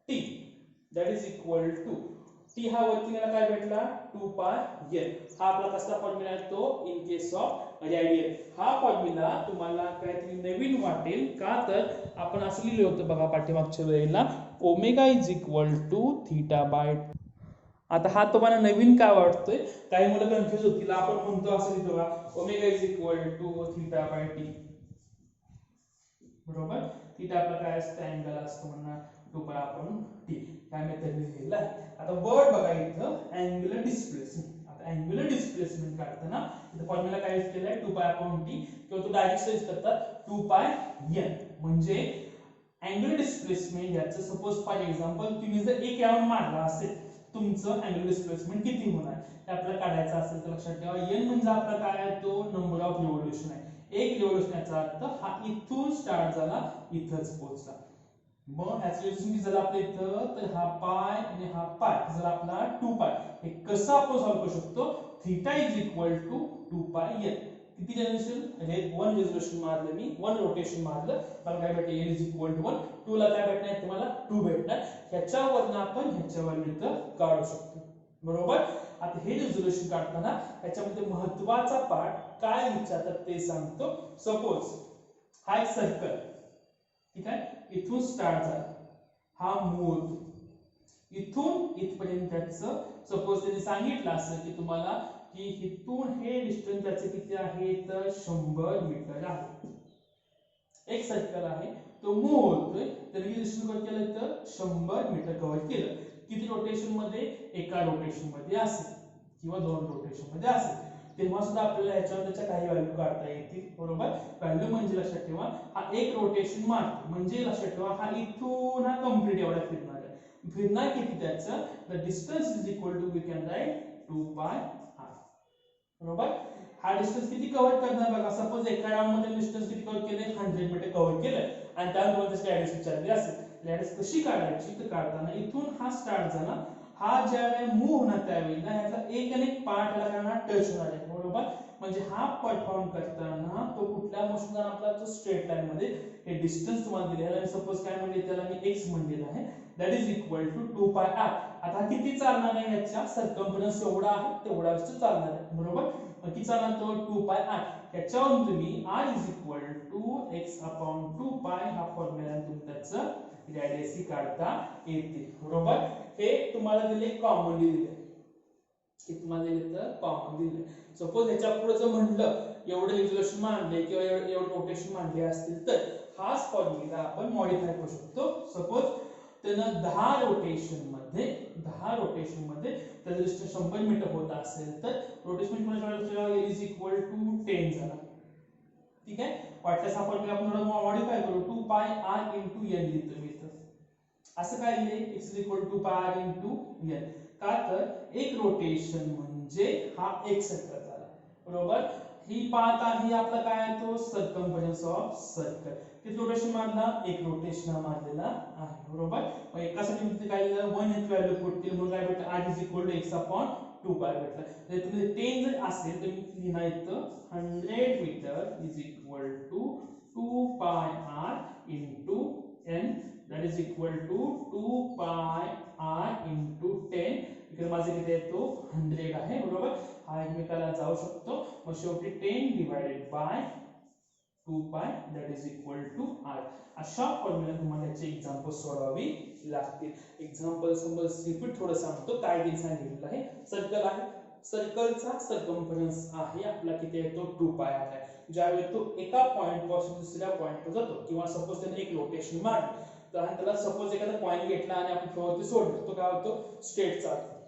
t, that is equal to t हा वरती मला काय भेटला 2 पाय n. हा आपला कसा फॉर्म्युला येतो इन केस ऑफ रेडियन. हा फॉर्म्युला तुम्हाला काहीतरी नवीन वाटेल का तर आपण असं लिहिलं होतं बघा पाठीमागच्या वेळेला omega is equal to theta by. आता हा तुम्हाला नवीन काय वाटतोय, काही मुलं कन्फ्युज होतील. आपण म्हणतो असं लिहितो का omega is equal to theta by T. बरोबर. थीटा आपला काय असतं अँगल असतो म्हणा 2 पाय अपॉन टी. काय मेथडने लिहिलेलं आहे. आता वर्ड बघा इथं अँगुलर डिस्प्लेसमेंट. आता अँगुलर डिस्प्लेसमेंट काढताना इथं फॉर्म्युला काय यूज केलाय 2 पाय अपॉन टी, किंवा तो डायरेक्ट यूज करतात 2 पाय n. म्हणजे अँगुलर डिस्प्लेसमेंट याचं सपोज फॉर एक्झाम्पल तुम्ही जर एक राउंड मारला असेल तुमचं अँगुलर डिस्प्लेसमेंट किती होणार हे आपल्याला काढायचं असेल तर लक्षात ठेवा n म्हणजे आपला काय आहे तो नंबर ऑफ रिव्होल्यूशन आहे. एक रिव्होल्यूशन याचा अर्थ हा इथून स्टार्ट झाला इथंच पोहोचला. मग ह्याचं रिव्होल्यूशन किती झालं आपलं इथं तर हा पाय आणि हा पाय जर आपला 2 पाय. हे कसं आपण सॉल्व्ह करू शकतो theta is equal to 2 pi n. किती जनरेशन हे 1 रिझोल्यूशन मारलं मी 1 रोटेशन मारलं मला काय भेटलं n इज इक्वल टू 1. 2 ला काय भेटणार तुम्हाला 2 भेटणार. ह्याच्यावरनं आपण ह्याच्या व्हॅल्यू इथं काढू शकतो. बरोबर. आता हे रिझोल्यूशन काढताना ह्याच्यामध्ये महत्त्वाचा पार्ट काय विचारतात ते सांगतो. सपोज हा एक सर्कल, ठीक आहे, इथून स्टार्ट झाला, हा मूव इथून इथपर्यंत त्याचं सपोज त्यांनी सांगितलं असं की तुम्हाला की इथून हे डिस्टन्स त्याचं किती आहे तर 100 मीटर आहे. एक सर्कल आहे तो मूव होतोय तर मी डिस्टन्स कव्हर केलं तर 100 मीटर कव्हर केलं. किती रोटेशन मध्ये एका रोटेशन मध्ये असेल किंवा 2 रोटेशन मध्ये असेल तेव्हा सुद्धा आपल्याला याच्यावर त्याच्या काही व्हॅल्यू काढता येतील. बरोबर. व्हॅल्यू म्हणजे लक्षात ठेवा हा एक रोटेशन मारतो म्हणजे लक्षात ठेवा हा इथून हा कंप्लीट एवढा फिरणार आहे. फिरणार किती त्याचं the distance is equal to we can write 2 pi r. बरोबर. हा डिस्टन्स किती कव्हर करणार बघा. सपोज एका राउंड मध्ये डिस्टन्स किती कव्हर केले 100 मीटर कव्हर केलं आणि त्यानंतर त्याची रॅडियस विचारली असेल. रॅडियस कशी काढायची तर काढताना इथून हा स्टार्ट झाला, हा ज्यावेळेला मूव होणार त्यावेळेला ह्याचा एक आणि एक पार्ट याला करणार टच होणार आहे. बरोबर. म्हणजे हा परफॉर्म करताना तो कुठल्या मोशन आपला तो स्ट्रेट लाईन मध्ये हे डिस्टन्स तुम्हाला दिलेला आहे. सपोज काय म्हणजे त्याला मी x म्हणलेला आहे that is equal to 2 pi r. आता किती चालणार आहे याच्या सर्कम्फरन्स एवढा आहे तेवढाच चालणार आहे. बरोबर. किती चालणार तो 2 पाय r. याच्यावरून तुम्ही r is equal to x upon 2 pi हा फॉर्म्युला तुम्ही त्याचं रॅडियस काढता येते. बरोबर. हे तुम्हाला दिले कॉमनली दिले की तुम्हाला दिले तर कॉमन दिले. सपोज याच्या पुढे जर म्हटलं एवढे रिझोल्यूशन मानले किंवा एवढे रोटेशन मानले असतील तर हाच फॉर्म्युला आपण मॉडिफाय करू शकतो. सपोज त्यानं 10 रोटेशन मध्ये त्याचं डिस्टन्स 100 मीटर होत असेल तर रोटेशन म्हणजे इज इक्वल टू 10 झाला. ठीक आहे. वाटल्यास हा फॉर्म्युला आपण थोडा मॉडिफाय करू 2 पाय r * n लिहितो मी इथं. असं काय लिहिले x equal to 2 pi r * n. का तर एक रोटेशन म्हणजे हा एक सर्कल झाला. बरोबर. ही पाथ आहे आपला काय तो सर्कम्फरन्स ऑफ सर्कल. किती रोटेशन मारला एक रोटेशन मारलेला आहे. बरोबर. मग एकासाठी किती काय लिहिलं 1 ची व्हॅल्यू पुट केली म्हणून काय भेटलं r is equal to x upon 2 pi भेटला. जर तुम्ही 10 जर असेल तर मी लिहिणार इथं 100 metre is equal to 2 pi r into n, that is equal to 2 pi r into 10. इकडे माझे किती येतो 100 आहे बरोबर. हा एकमेकाला जाऊ शकतो. मग शेवटी 10 divided by 2 pi that is equal to r. अशा फॉर्म्युला तुम्हाला याचे एक्झाम्पल सोडवावी लागतील. एक्झाम्पल रिपीट थोडं सांगतो. काय ते सांगितलं आहे. सर्कल आहे, सर्कलचा सर्कम्फरन्स आहे आपला किती येतो 2 pi r आहे. ज्यावेळी तो एका पॉइंट पासून दुसऱ्या पॉइंटवर जातो किंवा सपोज त्याने एक रोटेशन मारलं तर त्याला सपोज एखादा पॉइंट घेतला आणि आपण फ्लोवरती सोडलं तो काय होतो स्ट्रेट चालतो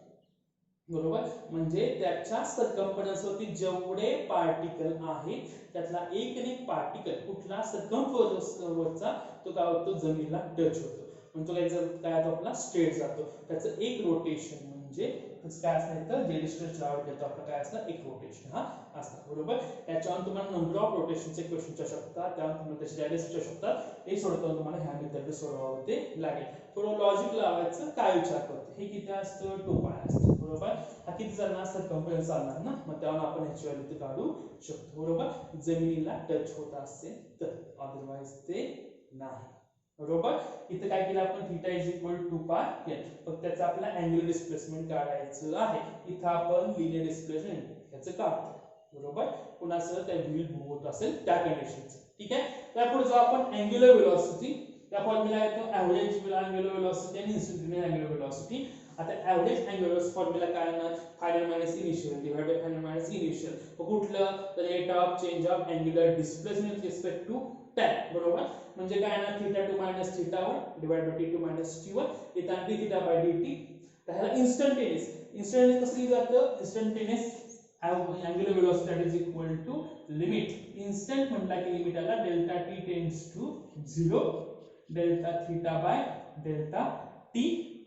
बरोबर. म्हणजे त्याच्या सर्कम्फरन्स वरती जेवढे पार्टिकल आहेत त्यातला एक पार्टिकल कुठला सर्कम्फरन्स वरचा तो काय होतो जमिनीला टच होतो म्हणजे तो काय होतो आपला स्ट्रेट जातो. त्याचं एक रोटेशन म्हणजे काय असणार तर जे डिस्टन्स लावत येतो आपलं काय असतं एक रोटेशन हा असतं बरोबर. याच्यावर तुम्हाला नंबर ऑफ रोटेशनचे क्वेश्चन विचारू शकतात, त्यावर तुम्हाला त्याची डायरेक्ट विचारू शकतात. हे सोडवताना तुम्हाला ह्या मेथडने सोडवावं ते लागेल. थोडं लॉजिक लावायचं काय विचार करतो. हे किती असतं 2 pi असतं बरोबर. हा किती चालणार सर्कम्फरन्स चालणार ना, मग त्यावर आपण ह्याची व्हॅल्यू काढू शकतो बरोबर. जमिनीला टच होत असेल तर, अदरवाइज ते नाही बरोबर. इथे काय केलं आपण theta is equal to 2 pi n. फक्त त्याचा आपला अँग्युलर डिस्प्लेसमेंट काढायचं आहे. इथं आपण लिनियर डिस्प्लेसमेंट ह्याचं काढतो बरोबर. कुणासह त्या व्हील होत असेल त्या कंडिशनचं ठीक आहे. त्यापुढे जो आपण अँग्युलर वेलोसिटी त्या फॉर्म्युला येतो एव्हरेज अँग्युलर वेलोसिटी आणि इन्स्टंटेनियस अँग्युलर वेलोसिटी. आता एव्हरेज अँग्युलर फॉर्म्युला काय येणार final minus initial divide by final minus initial. कुठलं तर rate of change of angular displacement with respect to time बरोबर. म्हणजे काय येणार θ2 minus θ1 divide by t2 minus t1 इथं dθ बाय dt. त्याला इन्स्टंटेनियस कसं लिहिलं जातं instantaneous angular velocity that is equal to limit instant म्हटला की लिमिट आला delta t tends to 0 delta theta by delta t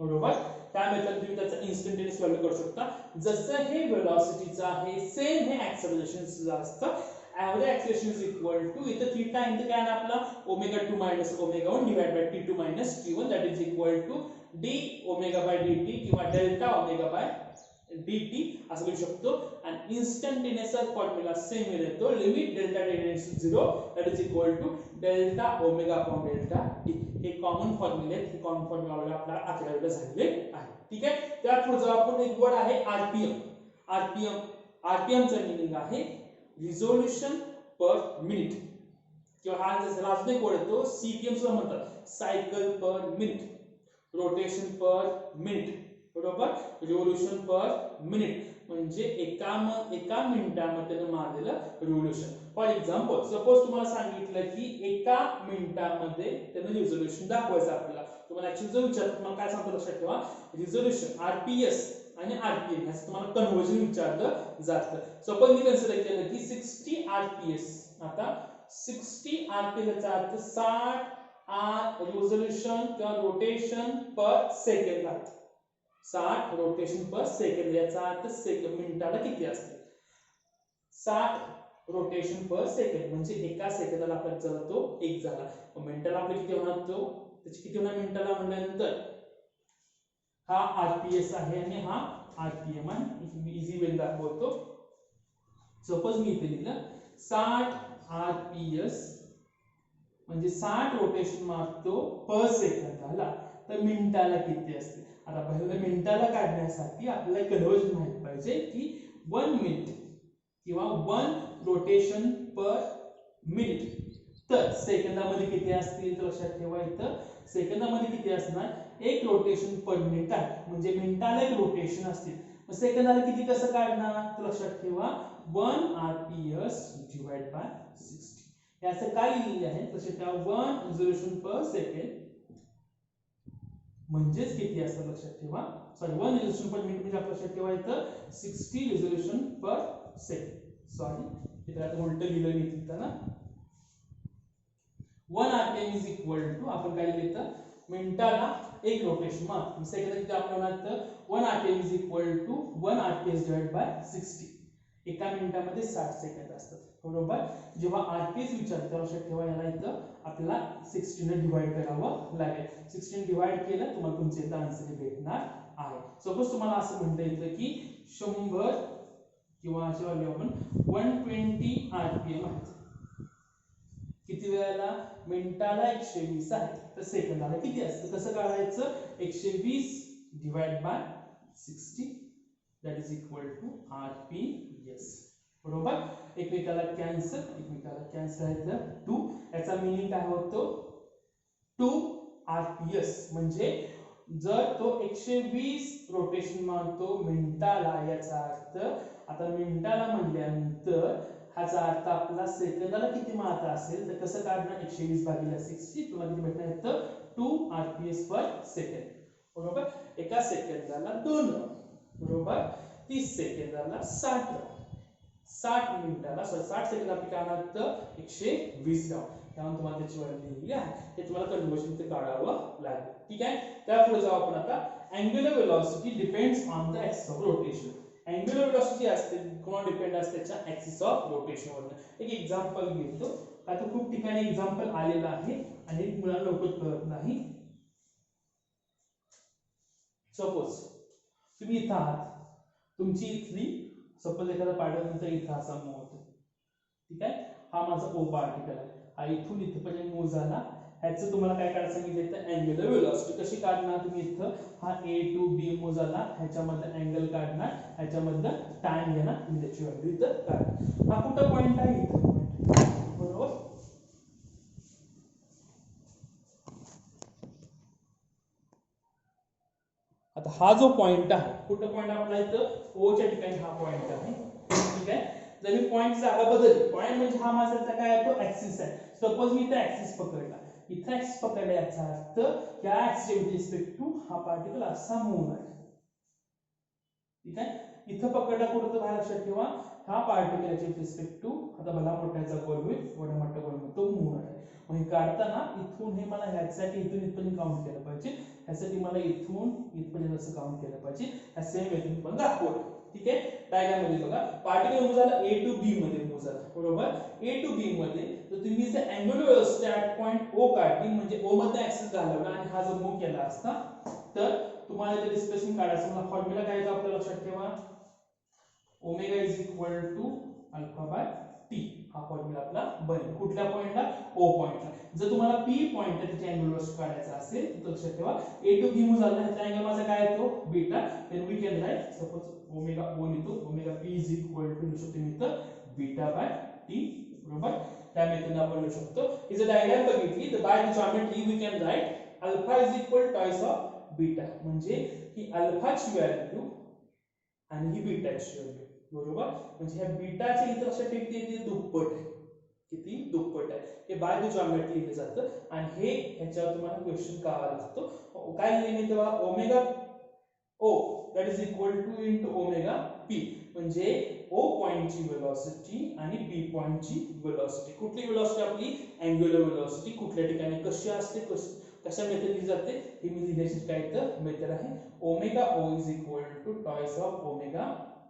बरोबर. त्या मेथड तुम्ही त्याचा इन्स्टंटेनियस व्हॅल्यू करू शकता. जसं हे वेलोसिटीचं आहे सेम हे ऍक्सेलरेशनचं असतं. Average acceleration is equal to इथं थीटा इथं काय आपला omega 2 minus omega 1 divide by t2 minus t1 that is equal to d omega by dt किंवा डेल्टा ओमेगा बाय dt असं लिहू शकतो. आणि इन्स्टंटेनियस फॉर्म्युला सेम येतो limit delta tends to 0 that is equal to delta omega upon delta t. हे common फॉर्म्युले आहेत. हे कॉमन फॉर्म्युला आपला आकड्यावर झालेले आहे ठीक आहे. त्यापुढे आपण एक वर्ड आहे आरपीएम चा मीनिंग आहे रिझोल्यूशन पर मिनिट किंवा हा जसं अजून एक वर्ड येतो सीपीएम सुद्धा म्हणतात cycle per minute, rotation per minute बरोबर, रिव्होल्यूशन पर मिनिट म्हणजे एका मिनिटामध्ये मारलेलं रिव्होल्यूशन. फॉर एक्झाम्पल सपोज तुम्हाला सांगितलं की एका मिनिटामध्ये त्यानं रिझोल्यूशन दाखवायचं आपल्याला. तुम्हाला ऍक्च्युअली जो विचार तुम्हाला काय सांगतो लक्षात ठेवा रिझोल्यूशन आरपीएस आणि आरपीएम ह्याचं तुम्हाला कन्व्हर्जन विचारलं जातं. सपोज मी कन्सिडर केलं की 60 आरपीएस. आता 60 आरपीएस चा अर्थ 60 आर रिझोल्यूशन किंवा रोटेशन पर सेकंद आहे. 60 रोटेशन पर सेकंद याचा अर्थ सेकंद मिनिटाला किती असते 60 रोटेशन पर सेकंद म्हणजे एका सेकंदाला आपला चालतो 1 झाला. मिनिटाला आपले किती होणार तो त्याची किती होणार मिनिटाला म्हणल्यानंतर हा आरपीएस आहे आणि हा आरपीएम आहे. इझी वे दाखवतो. सपोज मी इथे लिहिलं 60 आरपीएस म्हणजे 60 रोटेशन मारतो पर सेकंदाला तर मिनिटाला किती असते. आता पहिल्यांदा मिनिटाला काढण्यासाठी आपल्याला कन्व्हर्जन माहित पाहिजे की 1 मिनिट किंवा 1 रोटेशन पर मिनिट तर सेकंदामध्ये किती असतील तर लक्षात ठेवा इथं सेकंदामध्ये किती असणार 1 रोटेशन पर मिनिट आहे म्हणजे मिनिटाला 1 रोटेशन असतील. मग सेकंदाला किती कसं काढणार तर लक्षात ठेवा 1 आरपीएस डिवाइड बाय 60. याचं काय लिहिलेलं आहे तसे त्या 1 रिझोल्यूशन पर सेकंड म्हणजेच किती असतं लक्षात ठेवा. सॉरी 1 रिझोल्यूशन पर मिनिट म्हणजे लक्षात ठेवा इथं 60 रिझोल्यूशन पर सेकंड. सॉरी इथं आता उलट लिहिलं मी तिथं ना 1 आरपीएम इज इक्वल टू आपण काय लिहिलं मिनिटाला 1 रोटेशन मार सेकंद किती आपल्याला तर 1 RPM is equal to 1 RPS divide by 60. एका मिनिटामध्ये 60 सेकंद असतात बरोबर. जेव्हा आरपीएस विचारतो लक्षात ठेवा याला इथं आपल्याला 60 ने डिवाइड करावं लागेल. 60 ने डिवाइड केलं तुम्हाला तुमचे इथं आन्सर भेटणार आहे. सपोज तुम्हाला असं म्हणता येतं की 100 किंवा अशी व्हॅल्यू आपण 120 आरपीएम आहे किती वेळाला? मिनिटाला 120 आहे, तर सेकंदाला किती असतं? कसं काढायचं? 120 divide by 60 that is equal to RPS. बरोबर? एकमेकाला कॅन्सल आहे तर 2. याचा मीनिंग काय होतो? 2 RPS म्हणजे जर तो 120 रोटेशन मारतो मिनिटाला, याचा अर्थ आता मिनिटाला म्हटल्यानंतर ह्याचा अर्थ आपला सेकंदाला किती मारता असेल तर कसं काढणार? 120 भागिले 60 तुम्हाला किती भेटणार आहे? 2 RPS पर सेकंड. बरोबर? एका सेकंदाला 2 राऊंड. बरोबर? 30 सेकंदाला 60 राऊंड. 60 मिनिटाला 60 सेकंद आपली काय म्हणतात? 120 राऊंड. त्यामुळे तुम्हाला त्याची व्हॅल्यू दिलेली आहे, हे तुम्हाला कन्वर्जन ते काढावं लागेल. ठीक आहे. त्यापुढे जाऊ आपण आता. Angular velocity depends on the axis of rotation. Angular velocity असते कोणावर डिपेंड असते? त्याच्या ऍक्सिस ऑफ रोटेशन वर. एक एक्झाम्पल घेतो. आता खूप ठिकाणी एक्झाम्पल आलेला आहे आणि मुलांना लवकर कळत नाही. सपोज तुम्ही इथं आहात, तुमची इथली सपोज एखादा पार्टिकल नंतर इथं असा मूव होतो. ठीक आहे. हा माझा ओ पार्टिकल आहे, हा इथून इथपर्यंत मूव झाला. ह्याचं तुम्हाला काय काढायला सांगितलं तर अँग्युलर वेलोसिटी. कशी काढणार तुम्ही? इथं हा A to B मूव झाला, ह्याच्यामधलं अँगल काढणार, ह्याच्यामधलं टाइम घेणार, तुम्ही त्याची व्हॅल्यू इथं काढणार. हा कुठं पॉइंट आहे? इथं पॉइंट आहे. बरोबर? आता हा जो पॉइंट आहे, कुठं पॉइंट आपला? इथं O च्या ठिकाणी हा पॉइंट आहे. ठीक आहे. जर मी पॉइंट जागा बदलली, पॉइंट म्हणजे हा माझा काय आहे? तो ऍक्सिस आहे. सपोज मी इथं ऍक्सिस पकडला, इथं ऍक्सिस पकडला, याचा अर्थ या ऍक्सिस विथ रिस्पेक्ट टू हा पार्टिकल असा मूव्ह आहे. ठीक आहे. इथं पकडला कुठं तर बाहेर लक्षात ठेवा, हा पार्टिकल याच्या विथ रिस्पेक्ट टू आता भला मोठ्याचा गोल होईल, एवढा मोठा गोल होईल, तो मूव्ह आहे. मग हे काढताना इथून हे मला ह्यासाठी इथून इथपर्यंत काउंट केलं पाहिजे, ह्यासाठी मला इथून इथपर्यंत असं काउंट केलं पाहिजे. ह्या सेम इथून पण दाखवलं. ठीक आहे. डायग्राम मध्ये बघा, पार्टिकल मूव्ह झाला A to B मध्ये मूव्ह झाला. बरोबर? A to B मध्ये तर तुम्ही जे angular velocity at point O काढली, म्हणजे O मध्ये ऍक्सिस घालवला आणि हा जर मूव्ह केला असता तर तुम्हाला इथे डिस्प्लेसमेंट काढायचं. मला फॉर्म्युला काय येतो आपल्याला लक्षात ठेवा, omega is equal to alpha by t. हा फॉर्म्युला आपला बनेल. कुठल्या पॉइंटला? O पॉइंटला. जर तुम्हाला P पॉइंट त्याची अँगल वेलोसिटी काढायचा असेल तर लक्षात ठेवा A to B मूव्ह झाला, ह्याचा अँगल माझा काय येतो? Beta. Then we can write suppose omega O लिहितो, omega P is equal to लिहू शकतो मी इथं बीटा बाय टी. बरोबर? त्या मेथडने आपण लिहू शकतो. ही जर डायग्राम बघितली तर by the geometry we can write alpha is equal twice of beta. म्हणजे ही अल्फाची व्हॅल्यू आणि ही बीटाची व्हॅल्यू. बरोबर? म्हणजे ह्या बीटाच्या इतर लक्षात ठेवते ते दुप्पट आहे. किती? दुप्पट आहे. हे बाय द जॉमेट्री लिहिलं जातं आणि हे ह्याच्यावर तुम्हाला क्वेश्चन करावा लागतो. काय लिहिणे तेव्हा? Omega O that is equal to into omega P. म्हणजे O पॉइंटची वेलोसिटी आणि B पॉइंटची वेलोसिटी. कुठली वेलोसिटी आपली? Angular velocity. कुठल्या ठिकाणी कशी असते, कशा मेथड लिहिली जाते ही मी लिहिण्याची काय तर मेथड आहे. Omega O is equal to twice of omega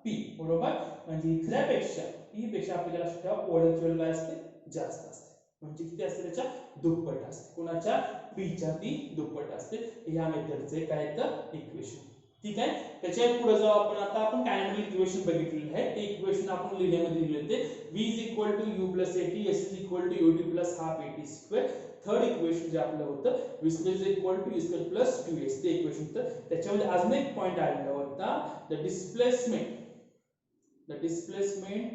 P. बरोबर? म्हणजे इथल्यापेक्षा P पेक्षा आपल्याला लक्षात ठेवा ओळख व्हॅल्यू काय असते? जास्त असते. म्हणजे किती असते? त्याच्या दुप्पट असते. कोणाच्या? P च्या ती दुप्पट असते. या मेथडचे काय तर इक्वेशन. ठीक आहे. त्याच्या पुढे जाऊ आपण. आता आपण कायनेटिक इक्वेशन बघितलेले आहे. ते इक्वेशन आपण लिहिण्यामध्ये लिहिले होते. v is equal to u plus at, s is equal to ud plus half at square. Third equation जे आपलं होतं v square is equal to u square plus 2s, ते इक्वेशन होतं. त्याच्यामध्ये अजून एक पॉइंट आलेला होता, the displacement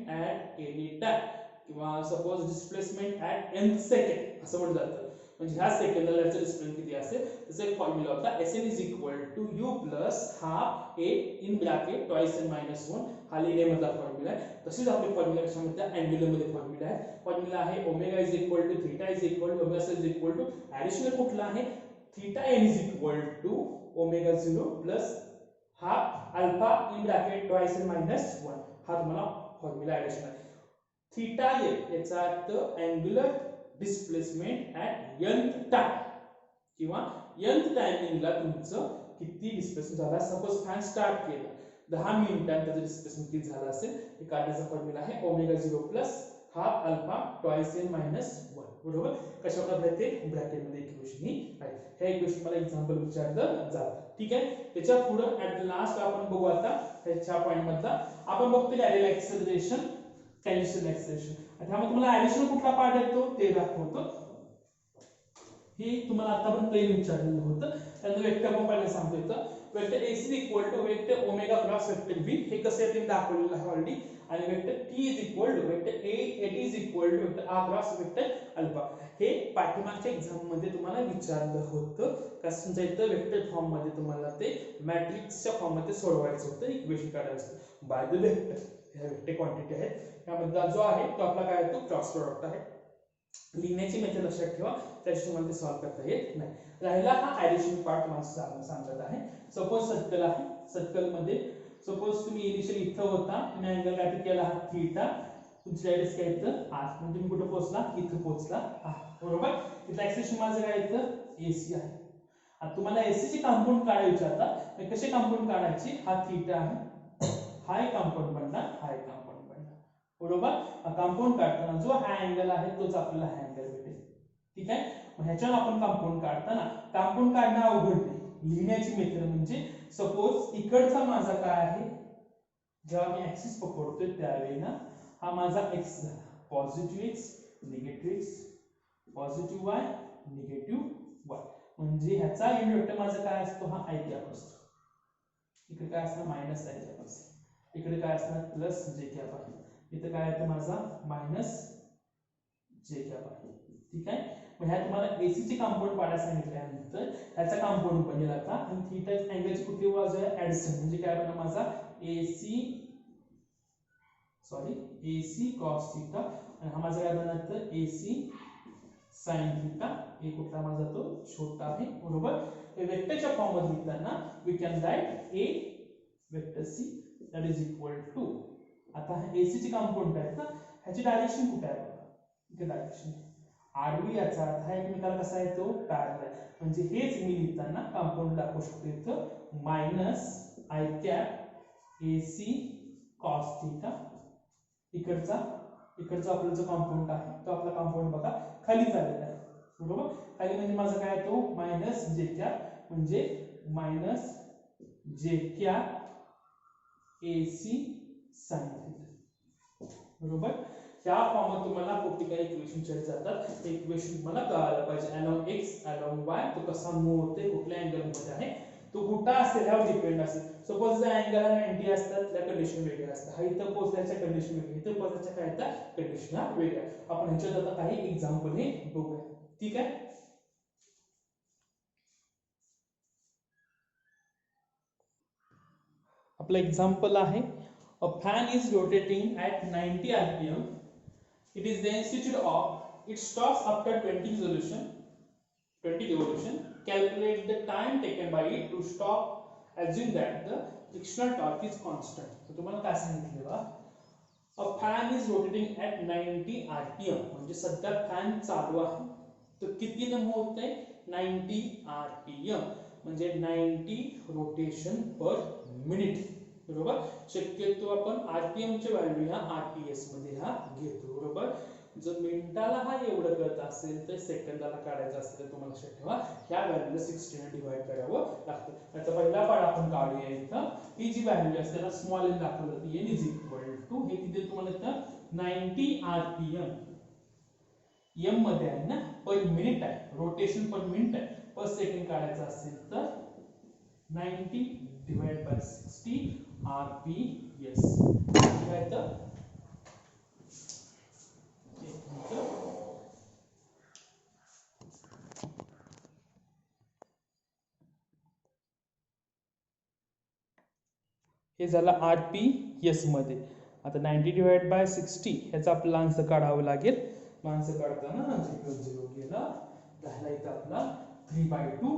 at any time किंवा suppose displacement at nth second असं म्हटलं जातं. म्हणजे ह्या सेकंदाला याचं डिस्प्लेसमेंट किती असेल त्याचा एक फॉर्म्युला होता, Sn is equal to u plus half a in bracket twice n minus 1. हा लिहिण्यामधला फॉर्म्युला आहे. तसेच आपले फॉर्म्युला कशामध्ये? अँग्युलर मध्ये फॉर्म्युला आहे. फॉर्म्युला आहे omega is equal to theta is equal to omega is equal to additional कुठला आहे? Theta n is equal to omega 0 plus half alpha in bracket twice n minus 1. हा तुम्हाला formula additional आहे. Theta n याचा अर्थ angular displacement at nth time किंवा nth टायमिंगला तुमचं किती डिस्प्लेसमेंट झाला. सपोज फॅन स्टार्ट केला 10 मिनिटांत त्याचं डिस्प्लेसमेंट किती झालं असेल हे काढण्याचा फॉर्म्युला आहे omega 0 plus half alpha twice n minus 1. बरोबर? कशाप्रकारे ते ब्रॅकेट मध्ये इक्वेशन ही आहे. हे इक्वेशन मला एक्झाम्पल विचारलं जातं. ठीक आहे. त्याच्या पुढे ऍट द लास्ट आपण बघू आता ह्याच्या पॉइंट मधला आपण बघतो डायरेक्ट एक्सेलरेशन. Calcium acceleration. आता ह्यामध्ये तुम्हाला ऍडिशनल कुठला पार्ट येतो ते दाखवतो. हे तुम्हाला आता पण प्लेन विचारलेलं होतं. त्यानंतर वेक्टर पण पहिला सांगतो इथं vector AC is equal to vector omega cross vector V. हे कसे आहे ते दाखवलेलं आहे ऑलरेडी. आणि vector T is equal to vector AT is equal to vector R cross vector alpha. हे पाठीमागच्या एक्झाम मध्ये तुम्हाला विचारलं होतं. कसं इथं वेक्टर फॉर्म मध्ये तुम्हाला ते मॅट्रिक्सच्या फॉर्म मध्ये सोडवायचं होतं, इक्वेशन काढायचं होतं. बाय द वेक्टर ह्या वेक्टर क्वांटिटी आहेत. त्यामधला जो आहे तो आपला काय आहे तो क्रॉस प्रोडक्ट आहे. लिहिण्याची मेथड लक्षात ठेवा, त्याची तुम्हाला ते सॉल्व्ह करता येत नाही. राहिला हा ऍडिशन पार्ट मला सांगत आहे. सपोज सर्कल आहे, सर्कल मध्ये सपोज तुम्ही इनिशियली इथं होता, तुम्ही अँगल काय केला हा थीटा, तुमची डायरेक्ट काय इथं r, म्हणजे तुम्ही कुठे पोहोचला इथं पोहोचला आहात, बरोबर. इथं एक्सेलेरेशन माझं काय इथं AC आहे. आता तुम्हाला AC चे कंपाऊंड काढायचे विचारतात, कसे कंपाऊंड काढायचे, हा थीटा आहे, हा एक कंपाऊंड बनला, हा एक कंपाऊंड बनला, बरोबर. कंपाऊंड काढताना जो हा अँगल आहे तोच आपल्याला हा अँगल भेटेल, ठीक आहे. मग ह्याच्यावर आपण कंपाऊंड काढताना कंपाऊंड काढणं अवघड नाही. लिहिण्याची मेथड म्हणजे सपोज इकडचा माझा काय आहे, जेव्हा मी ऍक्सिस पकडतोय त्यावेळेला हा माझा x झाला, positive x negative x, positive y negative y. म्हणजे ह्याचा युनिट वेक्टर माझा काय असतो, हा i कॅप असतो. इकडे काय असणार मायनस i कॅप असतो, इकडे काय असणार प्लस j कॅप आहे, इथे काय येतं माझा मायनस j कॅप आहे, ठीक आहे. मग ह्या तुम्हाला AC चे कंपाऊंड पाडायला सांगितल्यानंतर ह्याचा कंपाऊंड बनेल आता. आणि थीटा अँगलची कुठली बाजू आहे ऍडिशन, म्हणजे काय बनणार माझा AC cos थीटा, आणि हा माझा काय बनणार तर AC sin थीटा. हे कुठला माझा तो छोटा आहे, बरोबर. हे वेक्टरच्या फॉर्म मध्ये लिहिताना we can write A vector C that is equal to, आता हा AC चे कंपाऊंड आहे ना, ह्याची डायरेक्शन कुठे आहे बघा, इथे डायरेक्शन आडवी, याचा अर्थ आहे एकमेकाला कसा आहे तो पॅरलल. म्हणजे हेच मी लिहिताना कंपाऊंड दाखवू शकतो इथं minus i cap AC cos theta. इकडचा आपला जो कंपाऊंड आहे तो आपला कंपाऊंड बघा खाली चाललेला आहे, बरोबर. खाली म्हणजे माझा काय तो मायनस j कॅप, म्हणजे minus j cap AC sin theta, बरोबर. या फॉर्मात तुम्हाला कुठली काही इक्वेशन विचारले जातात, ते इक्वेशन तुम्हाला कळायला पाहिजे. अलॉंग x अलॉंग y तो कसा मूव्ह होते, कुठल्या अँगल मध्ये आहे, तो कुठं असेल ह्यावर डिपेंड असेल. सपोज जर अँगल 90 असतात त्या कंडिशन वेगळ्या असतात, हा इथं पोहोचल्याच्या कंडिशन वेगळी, इथं पोहोचल्याच्या काय त्या कंडिशन वेगळ्या. आपण ह्याच्यात आता काही एक्झाम्पल हे बघूया, ठीक आहे. आपलं एक्झाम्पल आहे, a fan is rotating at 90 rpm. It is then switched off. It stops after 20 revolution. Calculate the time taken by it to stop. Assume that the frictional torque is constant. तो तुम्हाला काय सांगितले बा, a fan is rotating at 90 rpm. म्हणजे सध्या fan चालू आहे, तो कितीने मूव्ह होतोय 90 rpm, म्हणजे 90 रोटेशन पर मिनिट, बरोबर. शक्यतो आपण आरपीएम ची व्हॅल्यू ह्या आरपीएस मध्ये ह्या घेतो, बरोबर. जर मिनिटाला हा एवढं करत असेल तर सेकंदाला काढायचं असेल तर तुम्हाला लक्षात ठेवा ह्या व्हॅल्यूला 60 ने डिवाइड करावं लागतं. त्याचा पहिला पार्ट आपण काढूया. इथं ही जी व्हॅल्यू असते त्याला स्मॉल एन दाखवलं जातं, n इज इक्वल टू हे किती तुम्हाला इथं 90 आरपीएम एम मध्ये आहे ना, पर मिनिट आहे, रोटेशन पर मिनिट आहे. पर सेकंड काढायचं असेल तर 90 डिवाइड बाय 60 RPS. काय तर हे झालं RPS मध्ये. आता 90 डिवाइड बाय 60 ह्याचा आपल्याला आन्सर काढावं लागेल. आन्सर काढताना 0 गेला, राहिला इथं आपला 3/2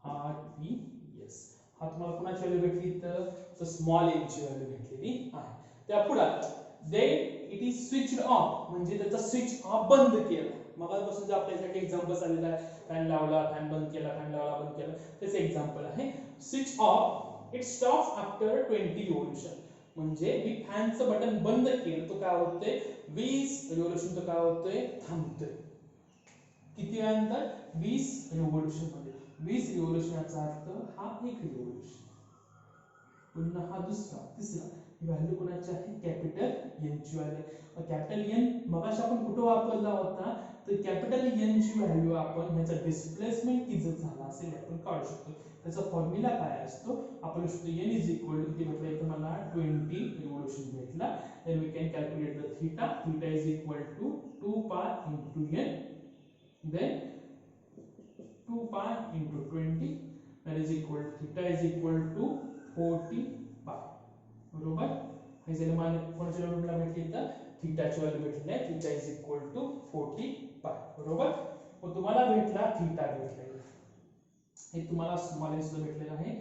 RPS. हा तुम्हाला कोणाची व्हॅल्यू भेटली तर स्मॉल एन ची व्हॅल्यू भेटलेली आहे. त्या पुढे दे इट इज स्विच्ड ऑफ, म्हणजे त्याचा स्विच ऑफ बंद केला. मगापासून जे आपल्यासाठी एक्झाम्पल आलेला आहे, फॅन लावला, फॅन बंद केला, फॅन लावला, बंद केला, त्याचे एक्झाम्पल आहे. Switch off it stops after 20 revolution, म्हणजे मी फॅनचं बटन बंद केलं तो काय होतंय 20 रिव्होल्यूशन तो काय होतंय थांबतोय. किती वेळानंतर 20 रिव्होल्यूशन मध्ये. 20 रिव्होल्यूशन याचा अर्थ हा एक रिव्होल्यूशन, पुन्हा हा दुसरा, तिसरा, ही व्हॅल्यू कोणाची आहे कॅपिटल एन ची व्हॅल्यू. कॅपिटल एन मगाशी आपण कुठे वापरला होता तर कॅपिटल एन ची व्हॅल्यू आपण ह्याचा डिस्प्लेसमेंट किती झाला असेल आपण काढू शकतो. त्याचा फॉर्म्युला काय असतो आपण शकतो n इज इक्वल टू किती भेटला इथे मला 20 रिव्होल्यूशन भेटला. Then we can calculate the theta. Theta is equal to 2 pi into n then 2 pi into 20 that is equal theta is equal to 40 pi. बरोबर हे झालं मान कोणाच्या व्हॅल्यूला भेटली तर थीटाची व्हॅल्यू भेटली आहे. Theta is equal to 40 pi. बरोबर मग तुम्हाला भेटला थीटा भेटला हे तुम्हाला सुद्धा भेटलेलं आहे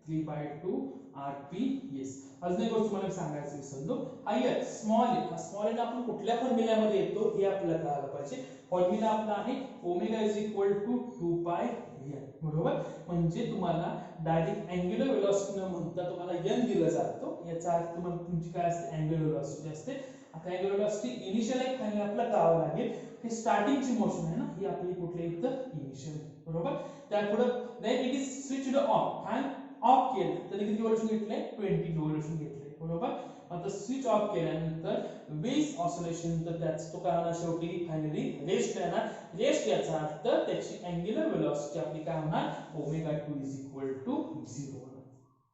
3/2 rps. अजून एक गोष्ट तुम्हाला सांगायचं विसरलो. हा स्मॉल एन आपण कुठल्या फॉर्म्युल्यामध्ये येतो हे आपल्याला कळायला पाहिजे. फॉर्म्युला आपला आहे omega is equal to 2 pi n. बरोबर म्हणजे तुम्हाला डायरेक्ट अँग्युलर व्हेलॉसिटी न म्हणता तुम्हाला n दिलं जातं. याचा अर्थ तुम्हाला तुमची काय असते अँग्युलर व्हेलॉसिटी असते. आता अँग्युलर व्हेलॉसिटी इनिशियल एक खाली आपल्याला कळावं लागेल. हे स्टार्टिंगची मोशन आहे ना ही आपली कुठल्या इथं इनिशियल. बरोबर त्यापुढे then it is switched off fan off केलं तर किती रिव्होल्यूशन घेतले 20 रिव्होल्यूशन घेतले. बरोबर आता स्विच ऑफ केल्यानंतर 20 ऑसिलेशन तर त्याच तो काय होणार शेवटी फायनली रेस्ट येणार. रेस्ट याचा अर्थ त्याची अँग्युलर व्हेलॉसिटी आपली काय होणार ओमेगा 2 इज इक्वल टू 0 होणार.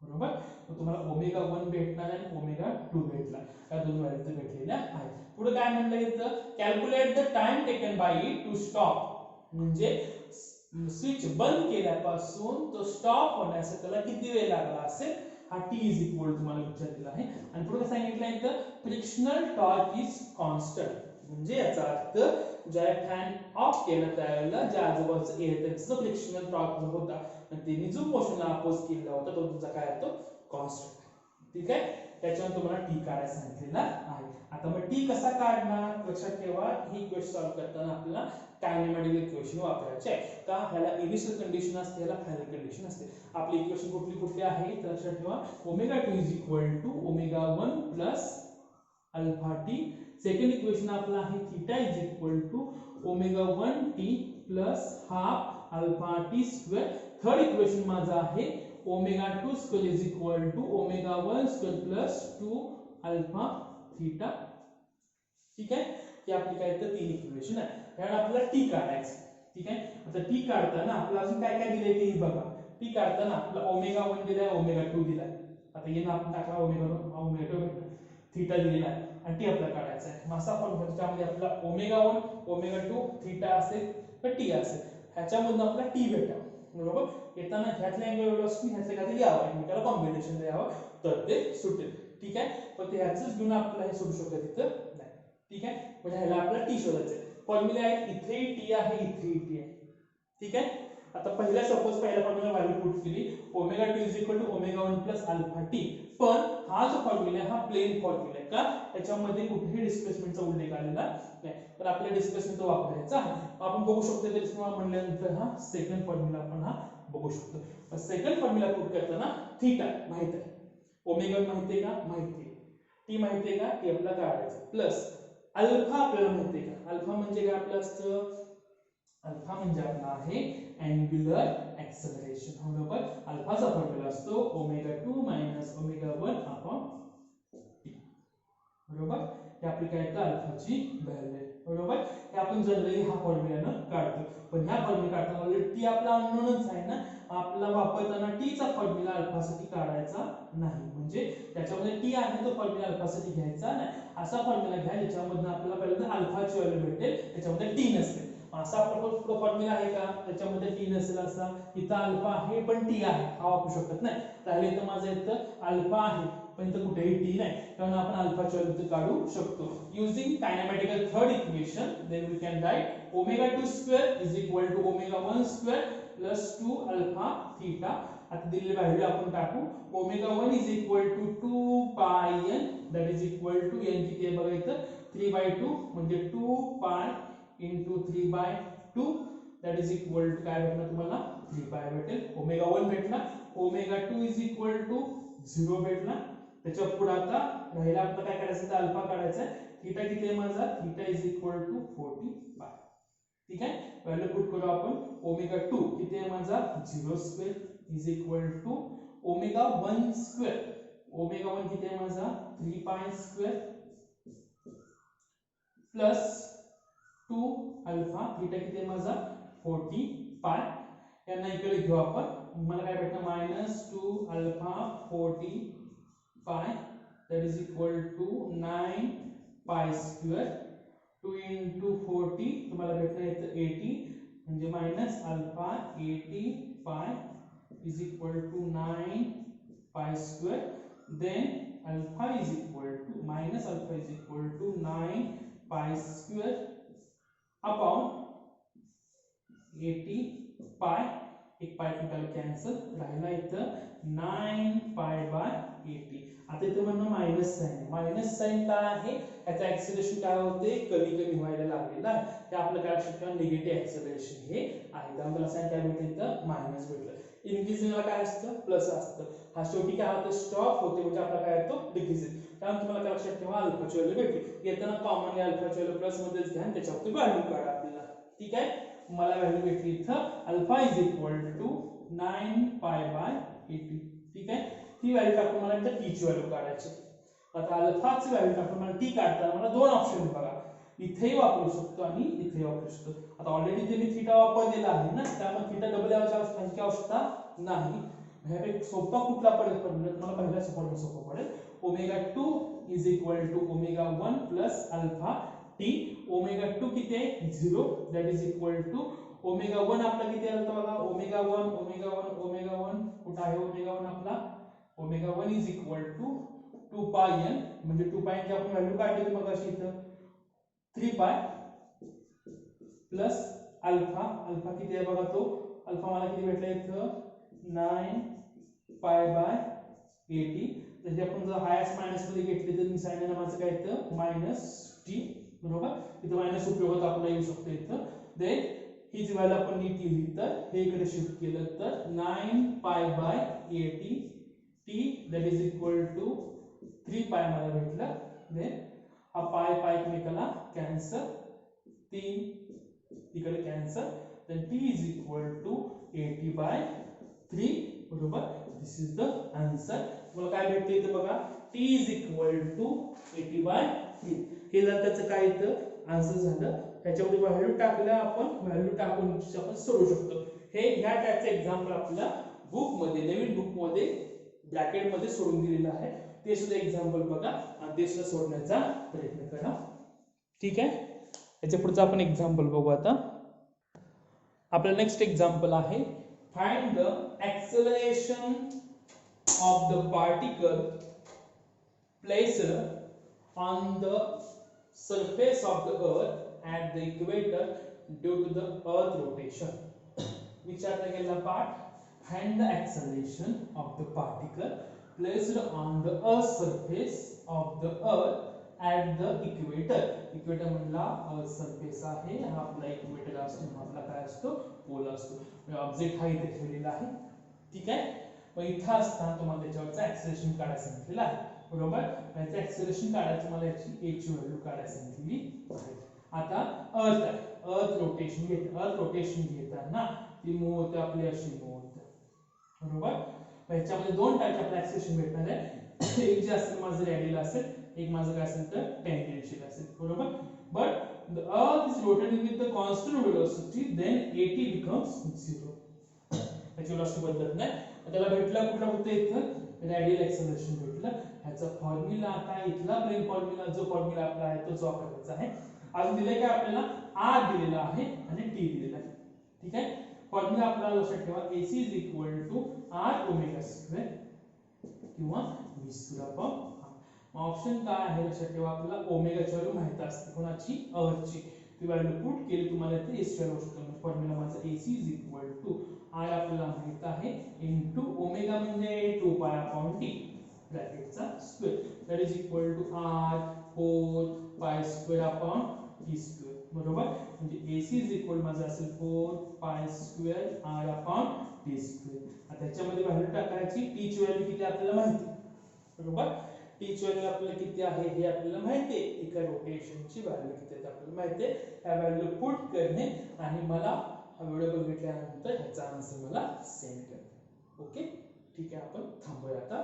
बरोबर मग तुम्हाला ओमेगा 1 भेटणार आणि ओमेगा 2 भेटला. या दोन व्हॅल्यू भेटलेल्या आहेत. पुढे काय म्हटलं इथं calculate the time taken by it to stop म्हणजे स्विच बंद केल्यापासून तो स्टॉप होण्यासाठी त्याला किती वेळ लागला असेल हा t इज इक्वल तुम्हाला विचारलेला आहे. आणि पुढे सांगितलं इथं फ्रिक्शनल टॉर्क इज कॉन्स्टंट म्हणजे याचा अर्थ ज्या फॅन ऑफ केला त्यावेळेला ज्या आजूबाजूचा एअर त्याचा फ्रिक्शनल टॉर्क जो होता त्यांनी जो मोशनला अपोज केला होता तो तुमचा काय होतो कॉन्स्टंट. ठीक आहे त्याच्यावर तुम्हाला टी काढायला सांगितलेला आहे. आता मग टी कसा काढणार लक्षात ठेवा. ही इक्वेशन सॉल्व करताना आपल्याला कायनेमॅटिक इक्वेशन वापरायचे आहे. का ह्याला इनिशियल कंडिशन असते ह्याला फायनल कंडिशन असते. आपली इक्वेशन कुठली आहे तर लक्षात ठेवा omega 2 is equal to omega 1 plus alpha t. Second equation आपला आहे theta is equal to omega 1 t plus half alpha t square. Third equation माझं आहे omega 2 square is equal to omega 1 square plus 2 alpha theta. ठीक आहे ही आपली काय तर तीन इक्वेशन आहे. याला आपल्याला टी काढायचं. ठीक आहे आता टी काढताना आपल्याला अजून काय काय दिले ते बघा. टी काढताना आपला ओमेगा 1 दिलाय ओमेगा 2 दिलाय. आता येणं आपण टाकला ओमेगा 2 थीटा दिलेला आहे आणि टी आपल्याला काढायचा आहे. मासा फॉर्म्युला त्यामध्ये आपला ओमेगा 1 ओमेगा 2 थीटा असेल तर टी असेल ह्याच्यामधून आपल्याला टी भेटावं. बरोबर येताना ह्यातल्या अँगल व्हेलॉसिटी ह्यातल्या काहीतरी यावं एकमेकाला कॉम्बिनेशन द्यावं तर ते सुटेल. ठीक आहे पण ते ह्याचंच घेऊन आपल्याला हे सुटू शकत तिथं नाही. ठीक आहे म्हणजे ह्याला आपल्याला टी शोधायचं आहे. फॉर्म्युला आहे इथे टी आहे इथे टी आहे. ठीक आहे आता पहिला फॉर्म्युला व्हॅल्यू पुट केली omega 2 is equal to omega 1 plus alpha t. पण हा जो फॉर्म्युला आहे हा प्लेन फॉर्म्युला आहे का त्याच्यामध्ये कुठेही डिस्प्लेसमेंटचा उल्लेख आलेला नाही. तर आपल्याला डिस्प्लेसमेंट वापरायचा आहे. आपण बघू शकतो तरी तुम्हाला म्हणल्यानंतर हा सेकंड फॉर्म्युला आपण हा बघू शकतो. सेकंड फॉर्म्युला पुट करताना थीटा माहित आहे ओमेगा माहिती आहे का माहिती आहे. टी माहिती आहे का टी आपल्याला काढायचं प्लस अल्फा आपल्याला माहिती आहे का अल्फा म्हणजे काय आपलं असतं अल्फा म्हणजे आपला आहे अँग्युलर ऍक्सेलरेशन. बरोबर अल्फाचा फॉर्म्युला असतो omega 2 minus omega 1 upon T. बरोबर हे आपली काय तर अल्फाची व्हॅल्यू आहे. बरोबर हे आपण जनरली हा फॉर्म्युलानं काढतो. पण ह्या फॉर्म्युला काढताना ऑलरेडी टी आपला अननोनच आहे ना. आपला वापरताना टी चा फॉर्म्युला अल्फासाठी काढायचा नाही. म्हणजे त्याच्यामध्ये टी आहे तो फॉर्म्युला अल्फासाठी घ्यायचा नाही. असा फॉर्म्युला घ्या ज्याच्यामध्ये आपल्याला पहिल्यांदा अल्फाची व्हॅल्यू भेटेल त्याच्यामध्ये टी नसेल. असा आपला फॉर्म्युला आहे का त्याच्यामध्ये टी नसेल असा इथं अल्फा आहे पण टी आहे हा वापरू शकत नाही. राहिले तर माझं इथं अल्फा आहे पण इथं कुठेही टी नाही त्यामुळे आपण अल्फाची व्हॅल्यू काढू शकतो. Using kinematical third equation then we can write omega 2 square is equal to omega 1 square plus 2 alpha theta. आता दिलेली व्हॅल्यू आपण टाकू omega 1 is equal to 2 pi n that is equal to n किती आहे बघा इथं 3/2 म्हणजे 2 पाय into 3/2 that is equal to काय भेटणार तुम्हाला 3 पाय भेटेल. ओमेगा 1 भेटला ओमेगा 2 is equal to 0 भेटला. त्याच्या पुढे आता राहिला आपलं काय करायचं तर अल्फा काढायचा आहे. थीटा किती आहे माझा थीटा इज इक्वल टू 40 पाय. ठीक आहे व्हॅल्यू पुट करू आपण ओमेगा 2 किती आहे माझा 0 square is equal to omega 1 square omega 1 किती आहे माझा 3 पाय स्क्वेअर प्लस 2 अल्फा थीटा किती आहे माझा 40 पाय यांना इकडे घेऊ आपण मला काय भेटणार -2 अल्फा 40 पाय that is equal to 9 pi square 2 into 40 तुम्हाला भेटणार येतं 80 म्हणजे मायनस अल्फा 80 पाय is equal to 9 pi square then alpha is equal to minus alpha is equal to 9 pi square upon 80 pi एक पाय टोटल कॅन्सल राहिला इथं 9 पाय बाय 80 आता इथं म्हणणं मायनस साइन काय आहे याचं ऍक्सेलरेशन काय होते कमी कमी व्हायला लागलेलं आहे ते आपलं काय लक्षात ठेवा निगेटिव्ह ऍक्सेलरेशन हे आहे त्यामुळे मला साइन काय भेटलं इथं मायनस भेटलं इनक्रीजिंगला काय असतं प्लस असतं हा शेवटी काय होतं स्टॉप होते म्हणजे आपला काय येतो डिक्रीजिंग त्यामुळे तुम्हाला काय लक्षात ठेवा अल्फाची व्हॅल्यू भेटली येताना कॉमनली अल्फाची व्हॅल्यू प्लस मध्येच घ्या त्याच्यावरती व्हॅल्यू काढा आपल्याला ठीक आहे मला व्हॅल्यू भेटली इथं alpha is equal to 9 pi by 80 ठीक आहे ही व्हॅल्यू टाकून मला इथं टी ची व्हॅल्यू काढायची आता अल्फाची व्हॅल्यू टाकून मला टी काढताना मला दोन ऑप्शन बघा इथेही वापरू शकतो आणि इथेही वापरू शकतो आता ऑलरेडी इथे मी थीटा वापरलेला आहे ना त्यामुळे थीटा डबल याची आवश्यकता नाही ह्यापैकी सोपा कुठला पडेल तुम्हाला पहिला सोपा पडेल omega 2 is equal to omega 1 plus alpha t omega 2 किती आहे 0 that is equal to omega 1 आपला किती आला बघा ओमेगा 1 कुठे आहे ओमेगा 1 आपला omega 1 is equal to 2 pi n म्हणजे 2 पाय ची आपण व्हॅल्यू काढली मग अशी इथं 3 पाय प्लस अल्फा किती आहे बघा तो अल्फा मला किती भेटला इथं 9 पाय बाय 80 म्हणजे आपण जर हायस्ट मायनस मध्ये घेतले तर मी साइन आहे माझं काय येतं मायनस टी बरोबर इथं मायनस उपयोग आपल्याला येऊ शकतो इथं देन ही जी व्हॅल्यू आपण नीट लिहिली तर हे इकडे शिफ्ट केलं तर 9 pi by 80 t that is equal to 3 pi मला भेटलं देन हा पाय एकमेकाला कॅन्सल 3 इकडे cancel then t is equal to 80 by 3 बरोबर दिस इज द आन्सर तुम्हाला काय भेटते इथे बघा t is equal to 80 by 3 हे जर त्याचं काय इथं आन्सर झालं त्याच्यामध्ये व्हॅल्यू टाकल्या आपण व्हॅल्यू टाकून आपण सोडू शकतो हे ह्या टाइपचं एक्झाम्पल आपल्या बुक मध्ये नवीन बुक मध्ये ब्रॅकेट मध्ये सोडून दिलेलं आहे ते सुद्धा एक्झाम्पल बघा आणि ते सुद्धा सोडण्याचा प्रयत्न करा ठीक आहे याच्या पुढचं आपण एक्झाम्पल बघू आता आपलं नेक्स्ट एक्झाम्पल आहे find the acceleration of the particle placed on the surface of the earth at the equator due to the earth rotation विचारला गेला part find the acceleration of the particle placed on the earth surface of the earth at the equator equator म्हणला earth surface आहे हा आपला equator असतो आपला काय असतो पोल असतो ऑब्जेक्ट हा इथे ठेवलेला आहे ठीक आहे मग इथं असताना तुम्हाला त्याच्यावरचं ऍक्सेलरेशन काढायला सांगितलेलं आहे बरोबर याचं ऍक्सेलरेशन काढायचं मला याची a ची व्हॅल्यू काढायला सांगितली आहे आता अर्थ रोटेशन घेताना ती मूव होते आपली अशी मूव होते बरोबर याच्यामध्ये दोन टाइपचे आपल्याला ऍक्सेलरेशन भेटणार आहे एक जे असेल माझं रेडियल असेल एक माझं काय असेल तर टॅन्जेन्शियल असेल बरोबर but the earth is rotating with the constant velocity then at becomes 0 याची वेलोसिटी बदलत नाही त्याला भेटला कुठला होतं इथं रेडियल एक्सेलरेशन भेटलं ह्याचा फॉर्म्युला आता इथला प्लेन फॉर्म्युला जो फॉर्म्युला आपला आहे तोच वापरायचा आहे अजून दिले काय आपल्याला r दिलेला आहे आणि t दिलेला आहे ठीक आहे फॉर्म्युला आपल्याला लक्षात ठेवा ac is equal to r omega square किंवा v स्क्वेअर अपॉन ऑप्शन काय आहे लक्षात ठेवा आपल्याला ओमेगाची व्हॅल्यू माहित असते कोणाची अर्थची ती व्हॅल्यू पुट केली तुम्हाला इथे s व्हॅल्यू असतो फॉर्म्युला माझा ac is equal to r आपल्याला माहित आहे इनटू ओमेगा म्हणजे 2 पाय अपॉन t ब्रॅकेटचा square that is equal to r 4 pi square upon t square बरोबर म्हणजे ac इज इक्वल माझा असेल 4 pi square r upon t square आता त्याच्यामध्ये व्हॅल्यू टाकायची t ची व्हॅल्यू किती आपल्याला माहिती बरोबर t ची व्हॅल्यू आपल्याला किती आहे हे आपल्याला माहिती आहे एका रोटेशनची व्हॅल्यू किती आहे आपल्याला माहिती आहे त्या व्हॅल्यू पुट करणे आणि मला हा व्हिडिओ बघितल्यानंतर ह्याचा आन्सर मला सेंड करा ओके ठीक आहे आपण थांबूया आता